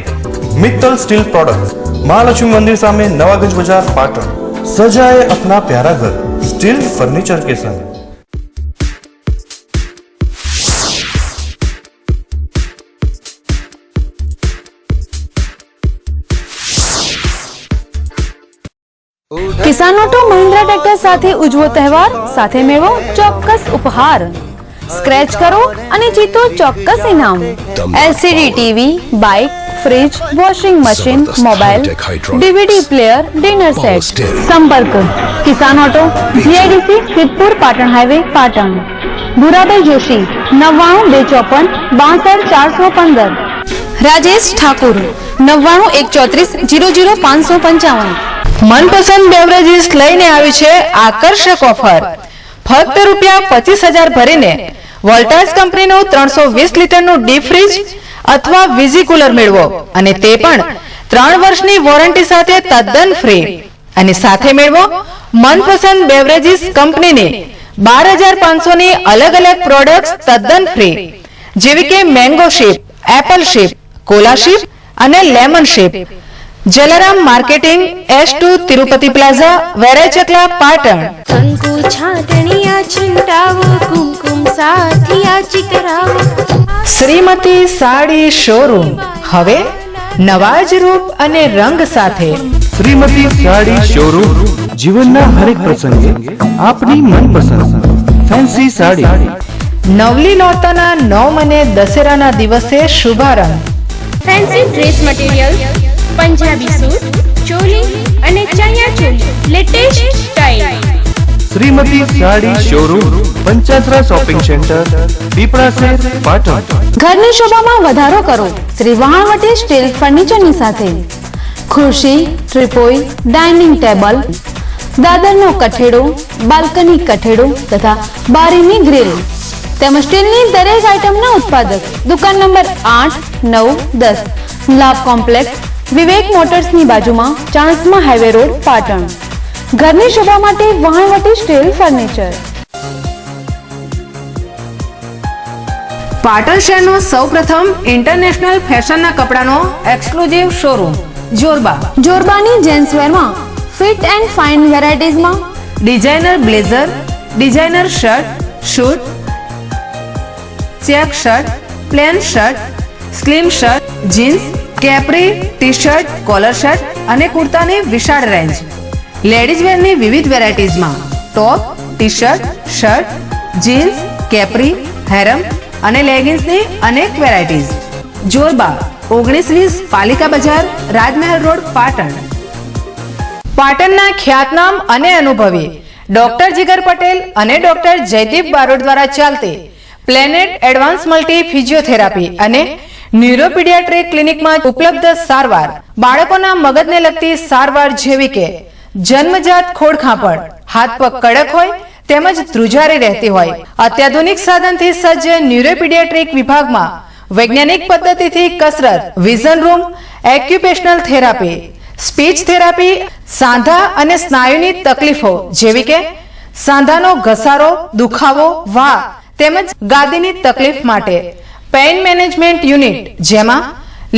મિત્તલ સ્ટીલ પ્રોડક્ટ્સ, મહાલક્ષ્મી મંદિર સામે, નવાગંજ બજાર, પાટણ. सजाए अपना प्यारा घर स्टील फर्नीचर के संग. કિસાન ઓટો મહિન્દ્રા ટ્રેક્ટર સાથે ઉજવો તહેવાર, સાથે મેળવો ચોક્કસ ઉપહાર. સ્ક્રેચ કરો અને જીતો ચોક્કસ ઇનામ. LCD TV, bike, fridge, washing machine, mobile, DVD player, dinner set. સંપર્ક Kisan auto, GIDC, Siddhpur, Patan highway, Patan. Bhurabhai Joshi 9924562415. Rajesh Thakur 9914300555. Manpasand beverages લઈને આવી છે આકર્ષક ઓફર. ફક્ત ₹25,000 ભરીને વોલ્ટાસ કંપનીનું 320 લીટરનું ડીપ ફ્રીજ અથવા વીઝી કુલર મેળવો અને તે પણ 3 વર્ષની વોરંટી સાથે તદ્દન ફ્રી. અને સાથે મેળવો મનપસંદ બેવરેજીસ કંપનીની 12,500ની અલગ અલગ પ્રોડક્ટ્સ તદ્દન ફ્રી, જેવી કે mango shape, apple shape, cola shape અને lemon shape. Jalaram marketing, S2 Tirupati plaza, Verai Chakla, Patan. કંકુ છાટણીયા છીંટાવો, કુમકુમ સાથિયા ચિતરાવો. શ્રીમતી સાડી શોરૂમ હવે નવા જ રૂપ અને રંગ સાથે શ્રીમતી સાડી શોરૂમ, જીવનના હરેક પ્રસંગે આપની મનપસંદ ફેન્સી સાડી. નવલી નોરતાના 9 અને દશેરાના દિવસે શુભારંભ. Fancy dress material, Punjabi suit, choli અને chaniya choli, latest style. Shrimati sari showroom, Panchasara shopping centre, Pipla શહેર, પાટણ. ઘરની શોભામાં વધારો કરો શ્રી વહાણવટી સ્ટીલ ફર્નિચરની સાથે. ખુરશી, ટ્રીપોય, ડાઇનિંગ ટેબલ, દાદરનો કઠેડો, બાલ્કની કઠેડો તથા બારીની ગ્રીલ તેમજ સ્ટીલની દરેક આઇટમના ઉત્પાદક દુકાન નંબર 8, 9, 10 લાભ કોમ્પ્લેક્સ, વિવેક મોટર્સની બાજુમાં, ચાણસ્મા હાઈવે રોડ, પાટણ. ઘરની શોભા માટે વહાણવટી સ્ટીલ ફર્નિચર. પાટણ શહેરનો સૌપ્રથમ ઇન્ટરનેશનલ ફેશનના કપડાનો એક્સક્લુઝિવ શોરૂમ જોરબા. જોરબાની જેન્ટ્સવેરમાં ફિટ એન્ડ ફાઇન વેરાયટીઝમાં designer blazer, designer shirt, suit, check shirt, plain shirt, slim shirt, jeans, capri, T shirt, collar shirt અને કુર્તાની વિશાળ રેન્જ. લેડીઝ વેરની વિવિધ વેરાયટીઝમાં top, T shirt, shirt, jeans, capri, harem અને લેગિન્સની અનેક વેરાયટીઝ. જોરબા 1920 પાલિકા બજાર, રાજમહેલ રોડ, પાટણ. પાટણના ખ્યાતનામ અને અનુભવી ડોક્ટર જીગર પટેલ અને ડોક્ટર જયદીપ બારોટ દ્વારા ચાલતી પ્લેનેટ એડવાન્સ મલ્ટી ફિઝિયોથેરાપી અને ન્યુરોપીડિયાટ્રિક ક્લિનિકમાં ઉપલબ્ધ સારવાર. બાળકોના મગજને લગતી સારવાર જેવી કે જન્મજાત ખોડખાંપણ, હાથ પગ કડક હોય તેમજ ધ્રુજારી રહેતી હોય. અત્યાધુનિક સાધનથી સજ્જ ન્યુરોપીડિયાટ્રિક વિભાગમાં વૈજ્ઞાનિક પદ્ધતિથી કસરત, vision room, occupational therapy, speech therapy, સાંધા અને સ્નાયુની તકલીફો જેવી કે સાંધાનો ઘસારો, દુખાવો, વા તેમજ ગાદીની તકલીફ માટે પેઇન મેનેજમેન્ટ યુનિટ, જેમાં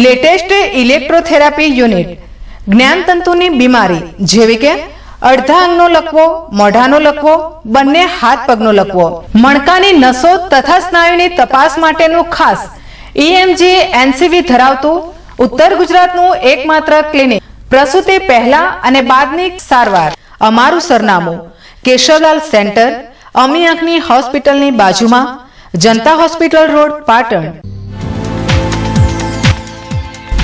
લેટેસ્ટ ઇલેક્ટ્રોથેરાપી યુનિટ, જ્ઞાનતંતુની બીમારી જેવી કે અડધા અંગનો લકવો, મોઢાનો લકવો, બંને હાથ પગનો લકવો, મણકાની નસો તથા સ્નાયુની તપાસ માટેનું ખાસ EMG NCV ધરાવતું ઉત્તર ગુજરાતનું એકમાત્ર ક્લિનિક. પ્રસૂતિ પહેલા અને બાદની સારવાર. અમારું સરનામું કેશવલાલ સેન્ટર, અમી આંખની હોસ્પિટલની બાજુમાં, જનતા હોસ્પિટલ રોડ, પાટણ.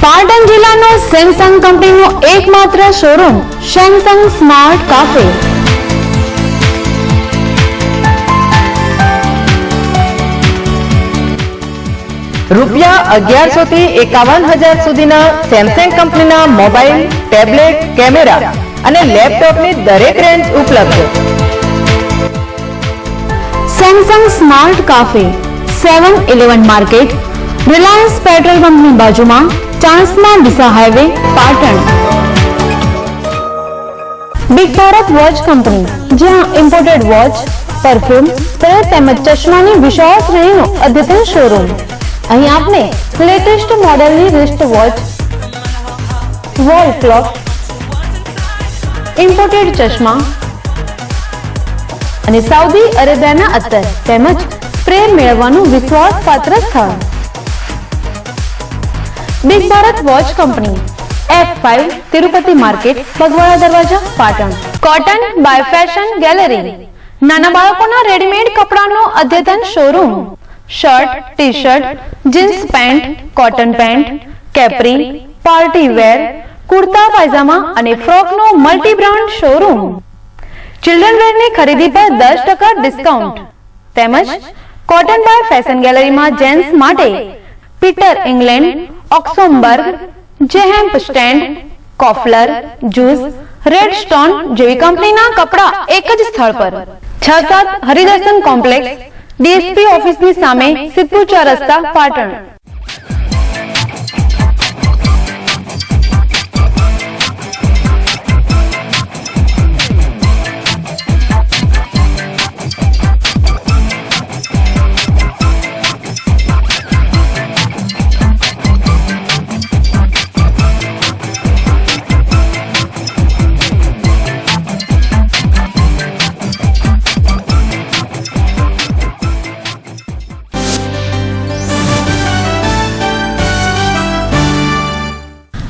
પાટણ જિલ્લાનો સેમસંગ કંપનીનો એકમાત્ર શોરૂમ સેમસંગ સ્માર્ટ કાફે. રૂપિયા 1100 થી 51,000 સુધીના સેમસંગ કંપનીના મોબાઈલ, ટેબ્લેટ, કેમેરા અને લેપટોપની દરેક રેન્જ ઉપલબ્ધ. Samsung smart cafe 7-11 market, Reliance petrol પંપની બાજુમાં, Chanasma Deesa highway, Patan. Big Bharat watch company, જ્યાં ઇમ્પોર્ટેડ વોચ, પરફ્યુમ, સ્પ્રે તેમજ ચશ્માની વિશાળ શ્રેણીનો અદ્યતન શોરૂમ. અહીં આપને લેટેસ્ટ મોડેલની wrist watch, wall clock, imported ચશ્મા અને સાઉદી અરેબિયાના અત્તર તેમજ સ્પ્રે મેળવવાનું વિશ્વાસપાત્ર સ્થળ. Big Bharat watch company, F5 Tirupati market, Bagwada Darwaja, Patan. Cotton by fashion gallery, નાના બાળકોના રેડીમેડ કપડાનો અદ્યતન showroom. Shirt, T shirt, jeans pant, cotton pant, capri, party wear, kurta pyjama અને ફ્રોકનો મલ્ટી બ્રાન્ડ શોરૂમ. ચિલ્ડ્રન વેરની ખરીદી પર 10% ડિસ્કાઉન્ટ તેમજ કોટન બાય ફેશન ગેલેરીમાં જેન્ટ્સ માટે Peter England, Oxemberg, J Hampstead, કોફલર, જૂસ, રેડ સ્ટોન જેવી કંપનીના કપડા એક જ સ્થળ પર. 6-7 હરિદર્શન કોમ્પ્લેક્સ, ડીએસપી ઓફિસની સામે, સિદ્ધપુર 4 રસ્તા, પાટણ.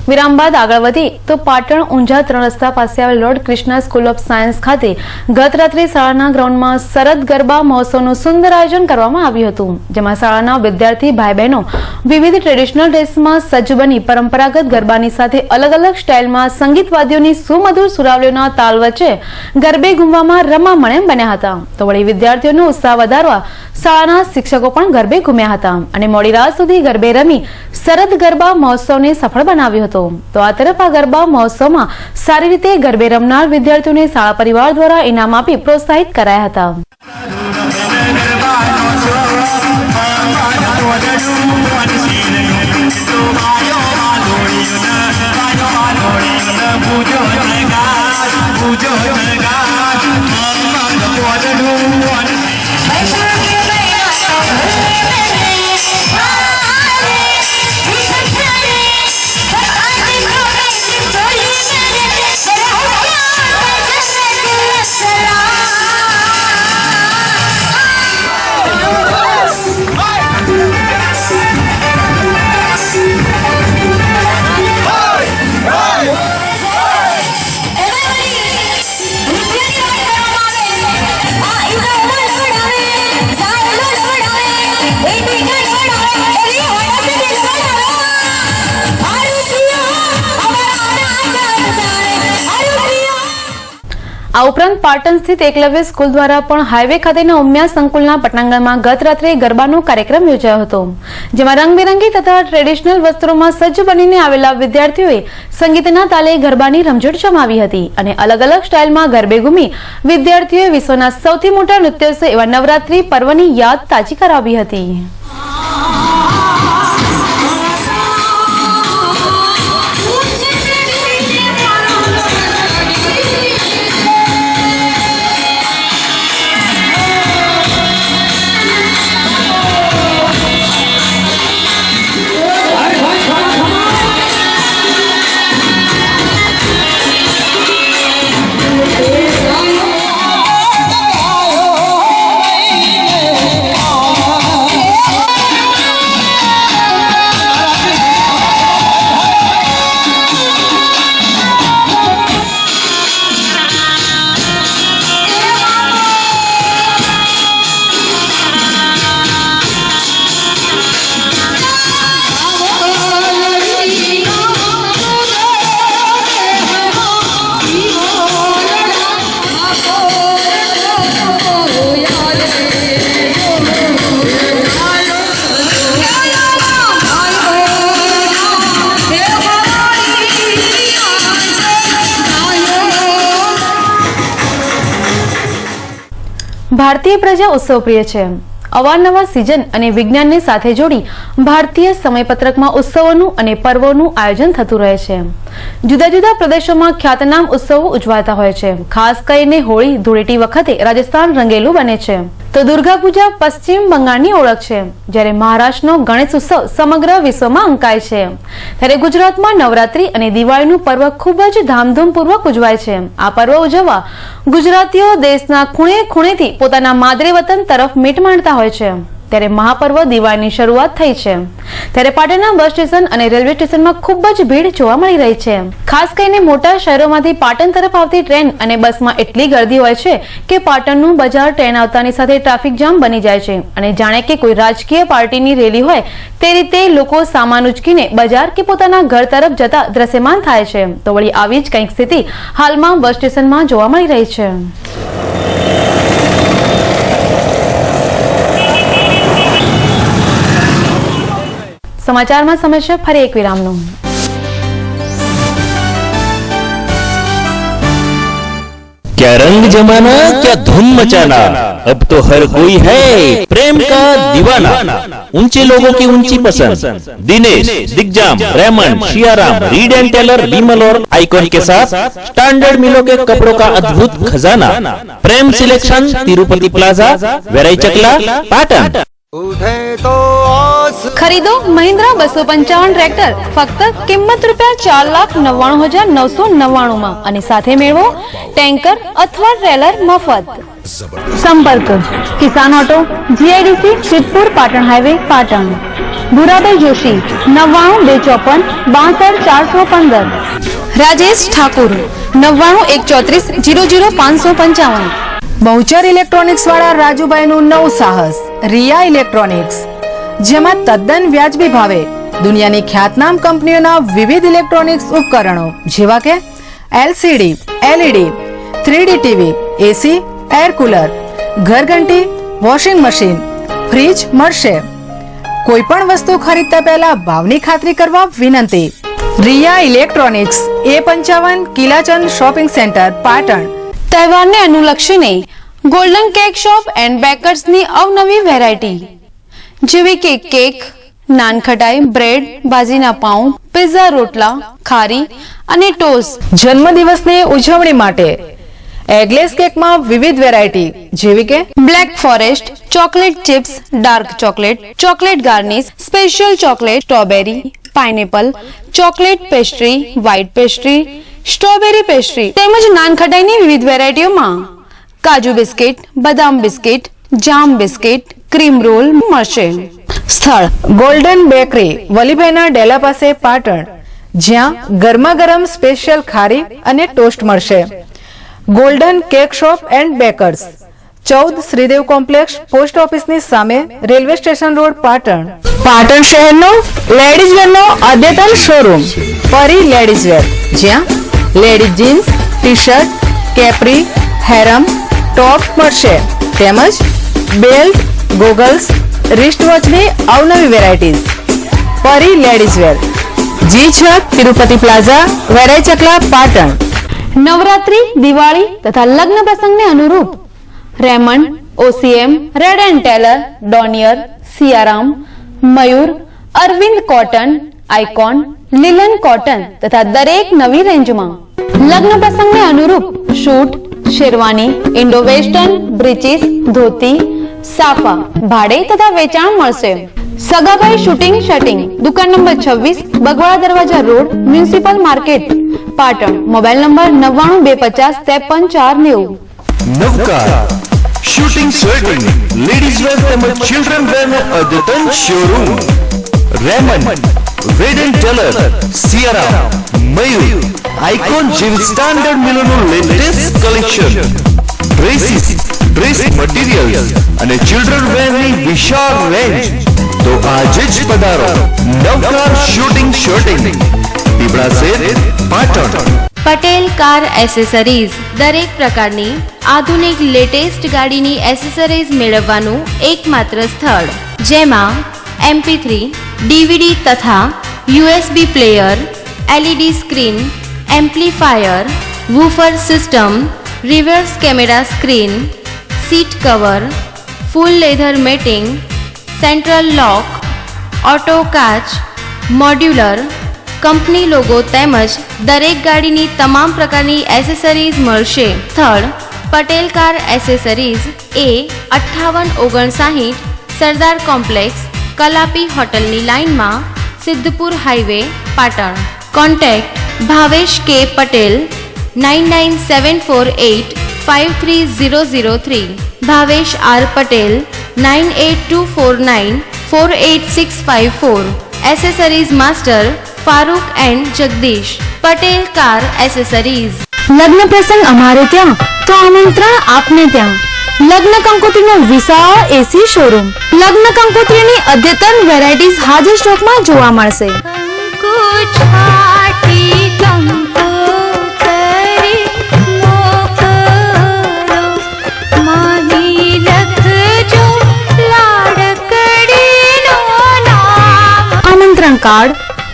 વિરામ બાદ આગળ વધી તો પાટણ ઊંઝા 3 રસ્તા પાસે આવેલ lord Krishna school of science ખાતે ગત રાત્રે શાળાના ગ્રાઉન્ડમાં શરદ ગરબા મહોત્સવનું સુંદર આયોજન કરવામાં આવ્યું હતું, જેમાં શાળાના વિદ્યાર્થી ભાઈ બહેનો વિવિધ ટ્રેડિશનલ ડ્રેસમાં સજ્જ બની પરંપરાગત ગરબાની સાથે અલગ અલગ સ્ટાઇલમાં સંગીત વાદ્યોની સુમધુર સુરાવલીઓના તાલ વચ્ચે ગરબે ઘૂમવામાં રમામણે બન્યા હતા. તો વળી વિદ્યાર્થીઓનો ઉત્સાહ વધારવા શાળાના શિક્ષકો પણ ગરબે ઘૂમ્યા હતા અને મોડી રાત સુધી ગરબે રમી શરદ ગરબા મહોત્સવને સફળ બનાવ્યો હતો. તો આ તરફ આ ગરબા મહોત્સવમાં સારી રીતે ગરબે રમનાર વિદ્યાર્થીઓને શાળા પરિવાર દ્વારા ઇનામ આપી પ્રોત્સાહિત કરાયા હતા. આ ઉપરાંત પાટણ સ્થિત એકલવ્ય સ્કૂલ દ્વારા પણ હાઈવે ખાતેના ઉમિયા સંકુલના પટાંગણમાં ગત રાત્રે ગરબાનો કાર્યક્રમ યોજાયો હતો, જેમાં રંગબેરંગી તથા ટ્રેડિશનલ વસ્ત્રોમાં સજ્જ બનીને આવેલા વિદ્યાર્થીઓએ સંગીતના તાલે ગરબાની રમઝટ જમાવી હતી અને અલગ અલગ સ્ટાઇલમાં ગરબે ઘૂમી વિદ્યાર્થીઓએ વિશ્વના સૌથી મોટા નૃત્યોત્સવ એવા નવરાત્રી પર્વની યાદ તાજી કરાવી હતી. ભારતીય પ્રજા ઉત્સવ પ્રિય છે. અવારનવાર સિઝન અને વિજ્ઞાનને સાથે જોડી ભારતીય સમયપત્રકમાં ઉત્સવોનું અને પર્વોનું આયોજન થતું રહે છે. જુદા જુદા પ્રદેશોમાં ખ્યાતનામ ઉત્સવો ઉજવાતા હોય છે. ખાસ કરીને હોળી ધૂળેટી વખતે રાજસ્થાન રંગેલું બને છે, તો દુર્ગા પૂજા પશ્ચિમ બંગાળની ઓળખ છે, જ્યારે મહારાષ્ટ્રનો ગણેશ ઉત્સવ સમગ્ર વિશ્વમાં અંકાય છે. ત્યારે ગુજરાતમાં નવરાત્રી અને દિવાળીનું પર્વ ખૂબ જ ધામધૂમપૂર્વક ઉજવાય છે. આ પર્વ ઉજવવા ગુજરાતીઓ દેશના ખૂણે ખૂણેથી પોતાના માદરે વતન તરફ મીટ માંડતા હોય છે. ત્યારે મહાપર્વ દિવાળીની શરૂઆત થઈ છે, ત્યારે પાટણના બસ સ્ટેશન અને રેલવે સ્ટેશનમાં ખૂબ જ ભીડ જોવા મળી રહી છે. ખાસ કરીને મોટા શહેરોમાંથી પાટણ તરફ આવતી ટ્રેન અને બસમાં એટલી ગર્દી હોય છે કે પાટણનું બજાર ટ્રેન આવતાની સાથે ટ્રાફિક જામ બની જાય છે અને જાણે કે કોઈ રાજકીય પાર્ટીની રેલી હોય તે રીતે લોકો સામાન ઉચકીને બજાર કે પોતાના ઘર તરફ જતા દ્રશ્યમાન થાય છે. તો વળી આવી જ કંઈક સ્થિતિ હાલમાં બસ સ્ટેશનમાં જોવા મળી રહી છે. समाचाરમાં સમય છે ફરી એક વિરામનો. क्या रंग जमाना, क्या धूम मचाना, अब तो हर कोई है प्रेम का दीवाना. ऊंचे लोगों की ऊंची पसंद, Dinesh, Digjam, Raymond, Siyaram, Reid and Taylor, Vimal और आइकॉन के साथ स्टैंडर्ड मिलों के कपड़ों का अद्भुत खजाना. प्रेम सिलेक्शन, तिरुपति प्लाजा, वेराई चकला, पाटन. खरीदो महिंद्रा 255 ट्रेक्टर फक्त किंमत ₹4,99,999 માં અને સાથે મેળવો ટેન્કર અથવા ટ્રેલર મફત. સંપર્ક Kisan auto, GIDC, Siddhpur, Patan highway, Patan. Bhurabhai Joshi 99 254 62 415 Rajesh Thakur 99 134 00 555 Bahuchar electronics વાળા રાજુભાઈનું નવું સાહસ રિયા ઇલેક્ટ્રોનિક્સ, જેમાં તદ્દન વ્યાજબી ભાવે દુનિયાની ખ્યાતનામ કંપનીઓના વિવિધ ઇલેક્ટ્રોનિક્સ ઉપકરણો જેવા કે LCD, LED, 3D TV, AC, air cooler, ઘરઘંટી, વોશિંગ મશીન, ફ્રીજ મળશે. કોઈ પણ વસ્તુ ખરીદતા પહેલા ભાવની ખાતરી કરવા વિનંતી. Riya electronics, A55 Kilachand shopping centre, Patan. તહેવારને અનુલક્ષીને ગોલ્ડન કેક શોપ એન્ડ બેકર્સની અવનવી વેરાયટી જેવી કે કેક, નાનખટાઈ, બ્રેડ, બાજીના પાઉં, પિઝા, રોટલા, ખારી અને ટોસ્ટ. જન્મદિવસની ઉજવણી માટે એગલેસ કેકમાં વિવિધ વેરાયટી જેવી કે black forest, chocolate chips, dark chocolate, chocolate garnish, special chocolate, strawberry, pineapple, chocolate pastry, white pastry, strawberry pastry તેમજ નાનખટાઈની વિવિધ વેરાયટીઓમાં કાજુ બિસ્કિટ, બદામ બિસ્કિટ, જામ બિસ્કિટ, ક્રીમ રોલ મળશે. સ્થળ ગોલ્ડન બેકરી, વલીભાઈના ડેલા પાસે, પાટણ, જ્યાં ગરમા ગરમ સ્પેશિયલ ખારી અને ટોસ્ટ મળશે. Golden cake shop and bakers, 14 Shridev complex, post ઓફિસની સામે, railway station road, Patan. Patan શહેરનો લેડીઝ વેરનો અદ્યતન શોરૂમ પરી લેડીઝ વેર, જ્યાં ladies jeans, T shirt, capri, harem, top મળશે તેમજ બેલ્ટ, ગોગલ્સ, રિસ્ટ વોચની અવનવી વેરાયટીઝ. Pari ladies wear, G6 Tirupati plaza, Verai Chakla, Patan. Navratri, Diwali તથા લગ્ન પ્રસંગને અનુરૂપ Raymond, OCM, Reid and Taylor, Donear, Siyaram, Mayur, Arvind cotton, icon, લીલન cotton તથા દરેક નવી રેન્જમાં લગ્ન પ્રસંગને અનુરૂપ suit, sherwani, Indo western, breeches, dhoti, સાફા ભાડે તથા વેચાણ મળશે. સગાભાઈ શૂટિંગ શટિંગ, દુકાન number 26, Bagwada Darwaja road, municipal market, Patan. Mobile number 99 250 53 490. Navkar suiting shirting, ladies wear તેમજ ચિલ્ડ્રન વેરનો અદ્યતન showroom. Raymond, Reid and Taylor, Siyaram, Mayur, Icon જેવી સ્ટાન્ડર્ડ મિલોનું latest collection, dresses, dress materials અને ચિલ્ડ્રન વેરની વિશાળ રેન્જ. તો આજે જ પધારો નવકાર શૂટિંગ શર્ટિંગ, પીપળા શેર, પાટણ. પટેલ કાર એસેસરીઝ, દરેક પ્રકારની આધુનિક લેટેસ્ટ ગાડીની એસેસરીઝ મેળવવાનું એકમાત્ર સ્થળ, જેમાં MP3, DVD તથા USB player, LED screen, amplifier, woofer system, reverse camera screen, seat cover, full leather matting, central lock, auto કાચ, મોડ્યુલર, કંપની લોગો તેમજ દરેક ગાડીની તમામ પ્રકારની એસેસરીઝ મળશે. સ્થળ Patel car accessories, A5859 Sardar complex, Kalapi હોટલની લાઇનમાં, Siddhpur highway, Patan. Contact Bhavesh K Patel 9974853003, Bhavesh R Patel 9824948654. Accessories master Farooq and Jagdish. Patel car accessories. લગ્ન પ્રસંગ અમારે ત્યાં તો આમંત્રણ આપને ત્યાં. લગ્ન કંકોત્રીનો વિશાળ એસી શોરૂમ. લગ્ન કંકોત્રીની અદ્યતન વેરાયટીઝ હાજર સ્ટોકમાં જોવા મળશે. આમંત્રણ કાર્ડ,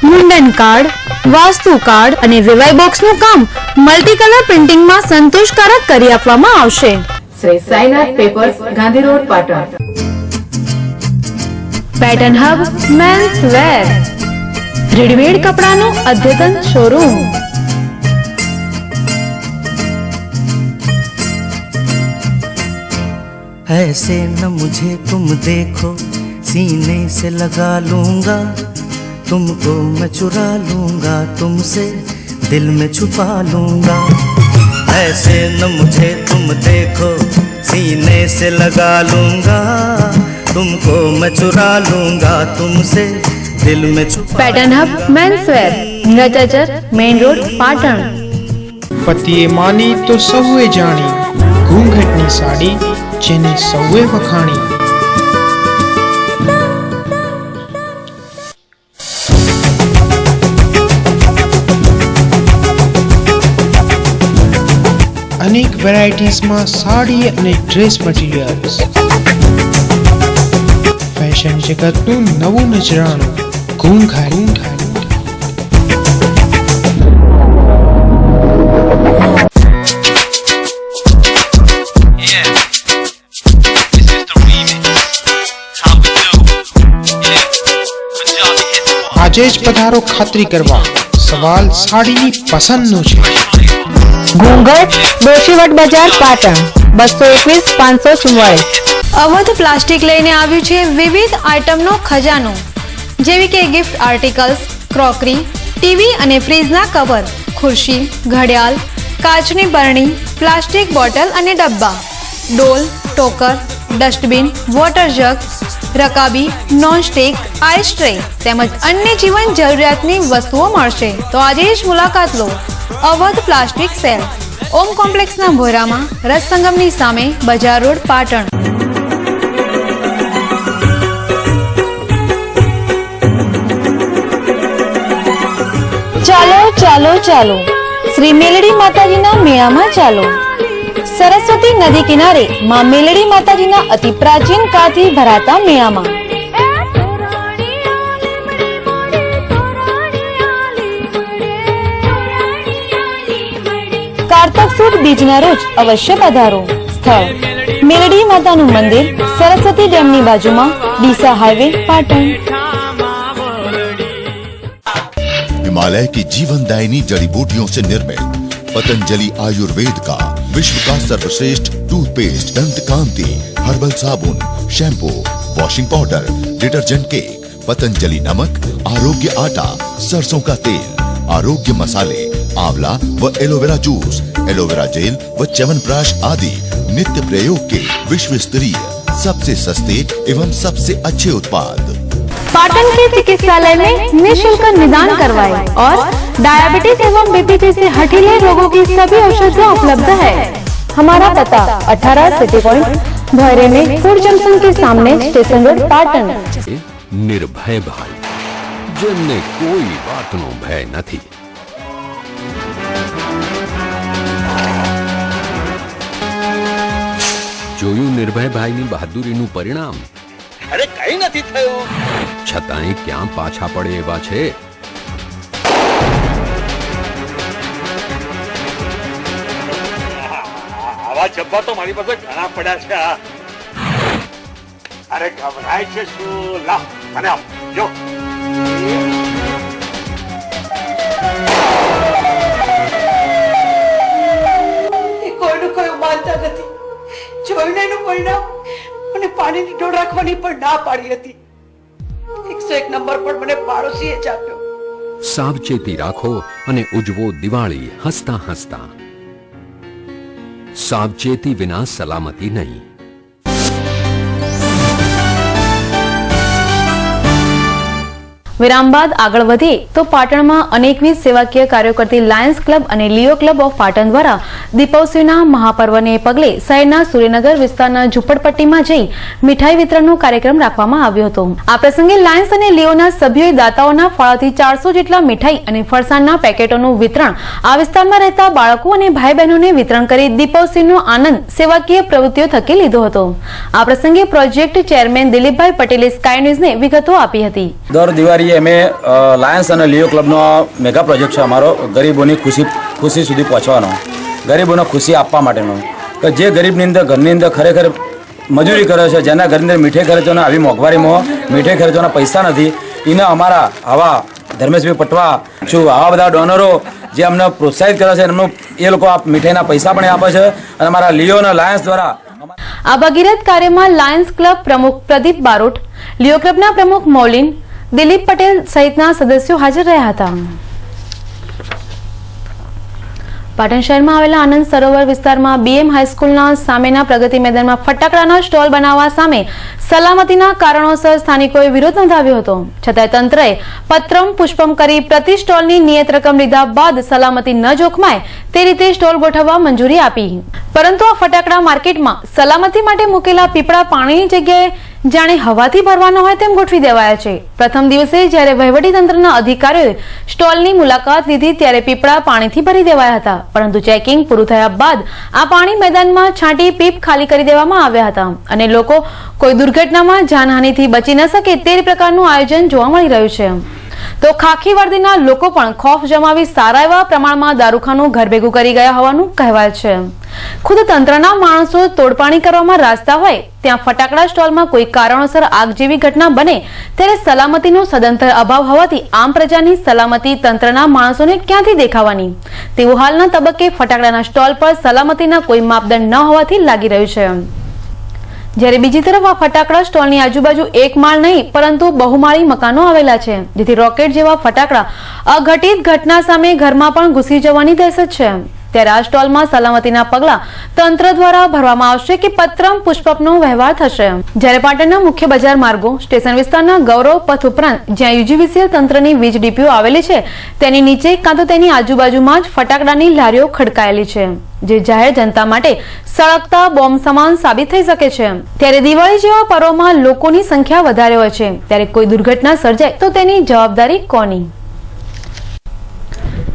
મુંડન કાર્ડ, વાસ્તુ કાર્ડ અને વિવાહ બોક્સનું કામ મલ્ટી કલર પ્રિન્ટિંગમાં સંતોષકારક કરી આપવામાં આવશે. Shri Sainath papers, Gandhi road, Patan. Pattern hub men's wear, readymade કપડાનું અદ્યતન શોરૂમ. ऐसे न मुझे तुम देखो, सीने से लगा लूंगा, तुमको मैं चुरा लूंगा, तुमसे दिल में छुपा लूंगा. ऐसे न मुझे तुम देखो, सीने से लगा लूंगा, तुमको मैं चुरा लूंगा तुमसे दिल में छुपा પેટર્ન હબ મેન્સવેર નચાચર મેઇન રોડ પાટણ. પતિએ માની તો સૌએ જાણી, ઘૂંઘટની સાડી જેને સૌએ વખાણી. અનેક વેરાયટીઝમાં સાડી અને ડ્રેસ મટીરિયલ્સ, ફેશન જગતનું નવું નજરાણું ઘૂંઘારી. આજે જ પધારો ખાતરી કરવા, સવાલ સાડીની પસંદનો છે. ઘૂંઘટ દોશીવટ બજાર પાટણ 221 544. અવધ પ્લાસ્ટિક લઈને આવ્યું છે વિવિધ આઇટમનો ખજાનો, જેવી કે ગિફ્ટ આર્ટિકલ્સ, ક્રોકરી, ટીવી અને ફ્રીજના કવર, ખુરશી, ઘડિયાળ, કાચની બરણી, પ્લાસ્ટિક બોટલ અને ડબ્બા, ડોલ, ટોકર, ડસ્ટબિન, વોટર જગ, રકાબી, નોનસ્ટિક, આઈસ ટ્રે તેમજ અન્ય જીવન જરૂરિયાતની વસ્તુઓ મળશે. તો આજે જ મુલાકાત લો અવધ પ્લાસ્ટિક સેલ, ઓમ કોમ્પ્લેક્સના ભોયરામાં, રસ સંગમની સામે, બજાર રોડ, પાટણ. ચાલો ચાલો ચાલો, શ્રી મેલડી માતાજીના મેળામાં ચાલો. સરસ્વતી નદી કિનારે માં મેલડી માતાજીના અતિ પ્રાચીન કાળથી ભરાતા મેળામાં કારતક સુદ બીજના રોજ અવશ્ય પધારો. સ્થળ મેલડી માતાનું મંદિર, સરસ્વતી ડેમની બાજુમાં, ડીસા હાઈવે, પાટણ. हिमालय की जीवनदायिनी जड़ी बूटियों से निर्मित पतंजलि आयुर्वेद का विश्व का सर्वश्रेष्ठ टूथपेस्ट, दंत कांति, हर्बल साबुन, shampoo, washing powder, detergent cake, Patanjali नमक, आरोग्य आटा, सरसों का तेल, आरोग्य मसाले, आंवला व एलोवेरा जूस, एलोवेरा जेल व च्यवनप्राश आदि नित्य प्रयोग के विश्व स्तरीय सबसे सस्ते एवं सबसे अच्छे उत्पाद. पाटन के चिकित्सालय में निःशुल्क निदान करवाए और डायबिटीज एवं बीपी जैसे हठीले रोगों की सभी औषधियाँ उपलब्ध है. हमारा पता 18 सिटी पॉइंट भैरे में फूड जंक्शन के सामने, स्टेशन रोड, पाटन. निर्भय भाई, જેમને કોઈ વાતનો ભય નથી. જોયું નિર્ભય ભાઈની બહાદુરીનું પરિણામ. અરે કઈ નથી થયું, છતાંય ક્યાં પાછા પડે એવા છે. આવા જબ્બા તો મારી પાસે ઘણા પડ્યા છે. અરે ઘબરાય છે શું? લા મને આપ જો. કોઈનું કોઈ માનતા નથી. જોઈને એનું પરિણામ મને પાણીની ઢોળ રાખવાની પણ ના પાડી હતી. 101 નંબર પણ મને પાડોશીએ જ આપ્યો. સાવચેતી રાખો અને ઉજવો દિવાળી હસતા હસતા. સાવચેતી વિના સલામતી નહીં. વિરામ બાદ આગળ વધીએ તો પાટણમાં અનેકવિધ સેવાકીય કાર્યો કરતી લાયન્સ ક્લબ અને લિયો ક્લબ ઓફ પાટણ દ્વારા દીપોત્સવના મહાપર્વને પગલે શહેરના સૂર્યનગર વિસ્તારના ઝુંપડપટ્ટીમાં જઈ મીઠાઈ વિતરણનો કાર્યક્રમ રાખવામાં આવ્યો હતો. આ પ્રસંગે લાયન્સ અને લિયોના સભ્યોએ દાતાઓના ફાળાથી 400 જેટલા મીઠાઈ અને ફરસાણના પેકેટોનું વિતરણ આ વિસ્તારમાં રહેતા બાળકો અને ભાઈ બહેનોને વિતરણ કરી દીપોત્સવનો આનંદ સેવાકીય પ્રવૃત્તિઓ થકી લીધો હતો. આ પ્રસંગે પ્રોજેક્ટ ચેરમેન દિલીપભાઈ પટેલે સ્કાય ન્યૂઝને વિગતો આપી હતી. દર દિવાળીએ અમે લાયન્સ અને લિયો ક્લબનો મેગા પ્રોજેક્ટ છે અમારો, ગરીબોની ખુશી સુધી પહોંચવાનો, ગરીબોને ખુશી આપવા માટેનો. કે જે ગરીબની અંદર ઘરની અંદર ખરેખર મજૂરી કરે છે, જેના ઘરની અંદર મીઠાઈ ખર્ચોને આવી મોંઘવારીમાં મીઠાઈ ખર્ચોના પૈસા નથી, એને અમારા આવા ધર્મેશભાઈ પટવા શું આવા બધા ડોનરો જે અમને પ્રોત્સાહિત કરે છે, એમનું એ લોકો આ મીઠાઈના પૈસા પણ આપે છે. અને અમારા લિયો અને લાયન્સ દ્વારા આ ભગીરથ કાર્યમાં લાયન્સ ક્લબ પ્રમુખ પ્રદીપ બારોટ, લિયો ક્લબના પ્રમુખ મૌલિન, દિલીપ પટેલ સહિતના સદસ્યો હાજર રહ્યા હતા. પાટણ શહેરમાં આવેલા આનંદ સરોવર વિસ્તારમાં બીએમ હાઈસ્કૂલના સામેના પ્રગતિ મેદાનમાં ફટાકડાના સ્ટોલ બનાવવા સામે સલામતીના કારણોસર સ્થાનિકોએ વિરોધ નોંધાવ્યો હતો. છતાંય તંત્રએ પત્રમ પુષ્પમ કરી પ્રતિ સ્ટોલની નિયત રકમ લીધા બાદ સલામતી ન જોખમાય તે રીતે સ્ટોલ ગોઠવવા મંજૂરી આપી. પરંતુ આ ફટાકડા માર્કેટમાં સલામતી માટે મૂકેલા પીપળા પાણીની જગ્યાએ જાણે હવાથી ભરવાનો હોય તેમ ગોઠવી દેવાયા છે. પ્રથમ દિવસે જ્યારે વહીવટીતંત્રના અધિકારીઓએ સ્ટોલની મુલાકાત લીધી ત્યારે પીપળા પાણીથી ભરી દેવાયા હતા, પરંતુ ચેકિંગ પૂરું થયા બાદ આ પાણી મેદાનમાં છાંટી પીપ ખાલી કરી દેવામાં આવ્યા હતા અને લોકો કોઈ દુર્ઘટનામાં જાનહાનિથી બચી ન શકે તે પ્રકારનું આયોજન જોવા મળી રહ્યું છે. તો ખાખી વર્દીના લોકો પણ ખોફ જમાવી સારા એવા પ્રમાણમાં દારૂખાનું ઘર ભેગું કરી ગયા હોવાનું કહેવાય છે. ખુદ તંત્રના માણસો તોડપાણી કરવામાં રાસ્તા હોય ત્યાં ફટાકડા સ્ટોલમાં કોઈ કારણોસર આગ જેવી ઘટના બને ત્યારે સલામતીનો સદંતર અભાવ હોવાથી આમ પ્રજાની સલામતી તંત્રના માણસોને ક્યાંથી દેખાવાની તેવું હાલના તબક્કે ફટાકડાના સ્ટોલ પર સલામતીના કોઈ માપદંડ ન હોવાથી લાગી રહ્યું છે. જ્યારે બીજી તરફ આ ફટાકડા સ્ટોલની આજુબાજુ એક માળ નહીં પરંતુ બહુમાળી મકાનો આવેલા છે, જેથી રોકેટ જેવા ફટાકડા અઘટિત ઘટના સામે ઘરમાં પણ ઘૂસી જવાની દહેશત છે. ત્યારે આ સ્ટોલમાં સલામતીના પગલા તંત્ર દ્વારા ભરવામાં આવશે કે પત્રમ પુષ્પમનો વ્યવહાર થશે. જ્યારે પાટણના મુખ્ય બજાર માર્ગો, સ્ટેશન વિસ્તારના ગૌરવ પથ ઉપરાંત જ્યાં યુજીવીસીએલ તંત્રની વીજ ડીપીઓ આવેલી છે તેની નીચે કાં તો તેની આજુબાજુમાં જ ફટાકડાની લારીઓ ખડકાયેલી છે, જે જાહેર જનતા માટે સળગતા બોમ્બ સમાન સાબિત થઈ શકે છે. ત્યારે દિવાળી જેવા પર્વમાં લોકોની સંખ્યા વધારે હોય છે, ત્યારે કોઈ દુર્ઘટના સર્જાય તો તેની જવાબદારી કોની?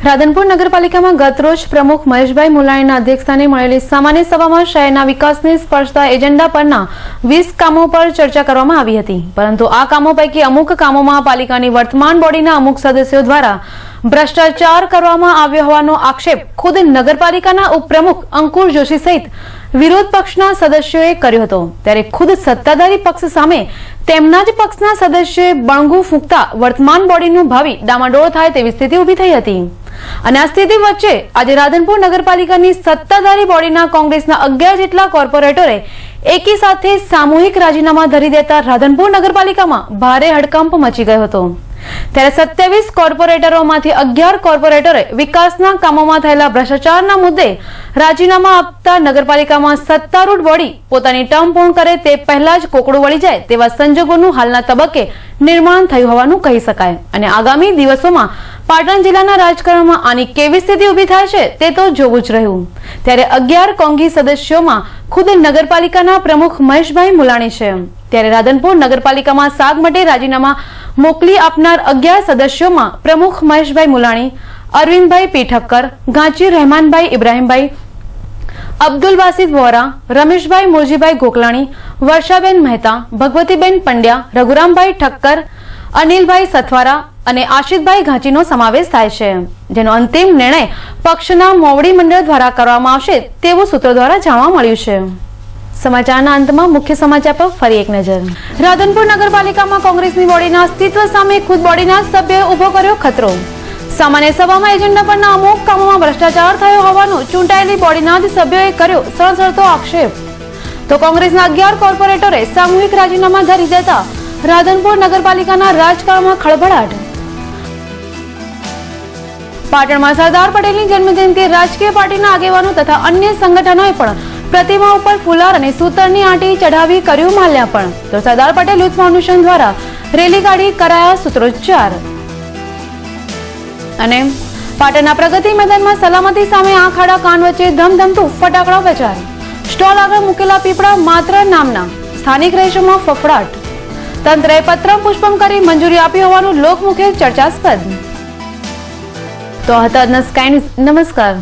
રાધનપુર નગરપાલિકામાં ગતરોજ પ્રમુખ મહેશભાઈ મુલાણીના અધ્યક્ષસ્થાને મળેલી સામાન્ય સભામાં શહેરના વિકાસને સ્પર્શતા એજન્ડા પરના 20 કામો પર ચર્ચા કરવામાં આવી હતી. પરંતુ આ કામો પૈકી અમુક કામોમાં પાલિકાની વર્તમાન બોડીના અમુક સદસ્યો દ્વારા ભ્રષ્ટાચાર કરવામાં આવ્યો હોવાનો આક્ષેપ ખુદ નગરપાલિકાના ઉપપ્રમુખ અંકુર જોશી સહિત વિરોધ પક્ષના સદસ્યોએ કર્યો હતો. ત્યારે ખુદ સત્તાધારી પક્ષ સામે તેમના જ પક્ષના સદસ્યોએ બણગું ફૂંકતા વર્તમાન બોડીનું ભાવિ ડામાડોળ થાય તેવી સ્થિતિ ઉભી થઈ હતી. અને આ સ્થિતિ વચ્ચે આજે રાધનપુર નગરપાલિકાની સત્તાધારી બોડીના કોંગ્રેસના 11 જેટલા કોર્પોરેટરે એકી સાથે સામૂહિક રાજીનામા ધરી દેતા રાધનપુર નગરપાલિકામાં ભારે હડકંપ મચી ગયો હતો. ત્યારે 27 કોર્પોરેટરોમાંથી 11 કોર્પોરેટરે વિકાસના કામોમાં થયેલા ભ્રષ્ટાચારના મુદ્દે રાજીનામા આપતા નગરપાલિકામાં સત્તારૂઢ બોડી પોતાની ટર્મ પૂર્ણ કરે તે પહેલા જ કોકડું વળી જાય તેવા સંજોગોનું હાલના તબક્કે નિર્માણ થયું હોવાનું કહી શકાય. અને આગામી દિવસોમાં પાટણ જિલ્લાના રાજકારણમાં આની કેવી સ્થિતિ ઉભી થાય છે તે તો જોવું જ રહ્યું. ત્યારે 11 કોંગી સદસ્યોમાં ખુદ નગરપાલિકાના પ્રમુખ મહેશભાઈ મુલાણી છે. ત્યારે રાધનપુર નગરપાલિકામાં સાગ માટે રાજીનામા મોકલી આપનાર 11 સદસ્યોમાં પ્રમુખ મહેશભાઈ મુલાણી, અરવિંદભાઈ પી ઠક્કર, ગાંચી રહેમાનભાઈ ઇબ્રાહીમભાઈ, અબ્દુલ બાસિત વોરા, રમેશભાઈ મોરજીભાઈ ગોકલાણી, વર્ષાબેન મહેતા, ભગવતીબેન પંડ્યા, રઘુરામભાઈ ઠક્કર, અનિલભાઈ સથવારા અને આશિતભાઈ ઘાંચીનો સમાવેશ થાય છે, જેનો અંતિમ નિર્ણય પક્ષના મોવડી મંડળ દ્વારા કરવામાં આવશે તેવું સૂત્રો દ્વારા જાણવા મળ્યું છે. સમાચારના અંતમાં મુખ્ય સમાચાર પર ફરી એક નજર. રાધનપુર નગરપાલિકામાં કોંગ્રેસની બોડીના અસ્તિત્વ સામે ખુદ બોડીના સભ્યોએ ઉભો કર્યો ખતરો. સામાન્ય સભામાં એજન્ડા પરના અમુક કામોમાં ભ્રષ્ટાચાર થયો હોવાનો ચૂંટાયેલી બોડીના જ સભ્યોએ કર્યો સળસળતો આક્ષેપ. તો કોંગ્રેસના 11 કોર્પોરેટરે સામૂહિક રાજીનામા ધરી દેતા રાધનપુર નગરપાલિકાના રાજકારણમાં ખળભળાટ. પાટણમાં સરદાર પટેલની જન્મજયંતિએ રાજકીય પાર્ટીના આગેવાનો તથા અન્ય સંગઠનોએ પણ પ્રતિમા ઉપર ફુલાર અને સૂતરની આંટી ચઢાવી કર્યું માલ્યાર્પણ. તો સરદાર પટેલ યુથ ફાઉન્ડેશન દ્વારા રેલી કાઢી કરાયા સૂત્રોચ્ચાર. અને પાટણના પ્રગતિ મેદાનમાં સલામતી સામે આંખ આડા કાન વચ્ચે ધમધમતું ફટાકડા વેચાર. સ્ટોલ આગળ મૂકેલા પીપળા માત્ર નામના, સ્થાનિક રહીશોમાં ફફડાટ. તંત્રએ પત્રમ પુષ્પમ કરી મંજૂરી આપી હોવાનું લોકમુખે ચર્ચાસ્પદ. તો હતા આજના સ્કાય ન્યૂઝ. નમસ્કાર.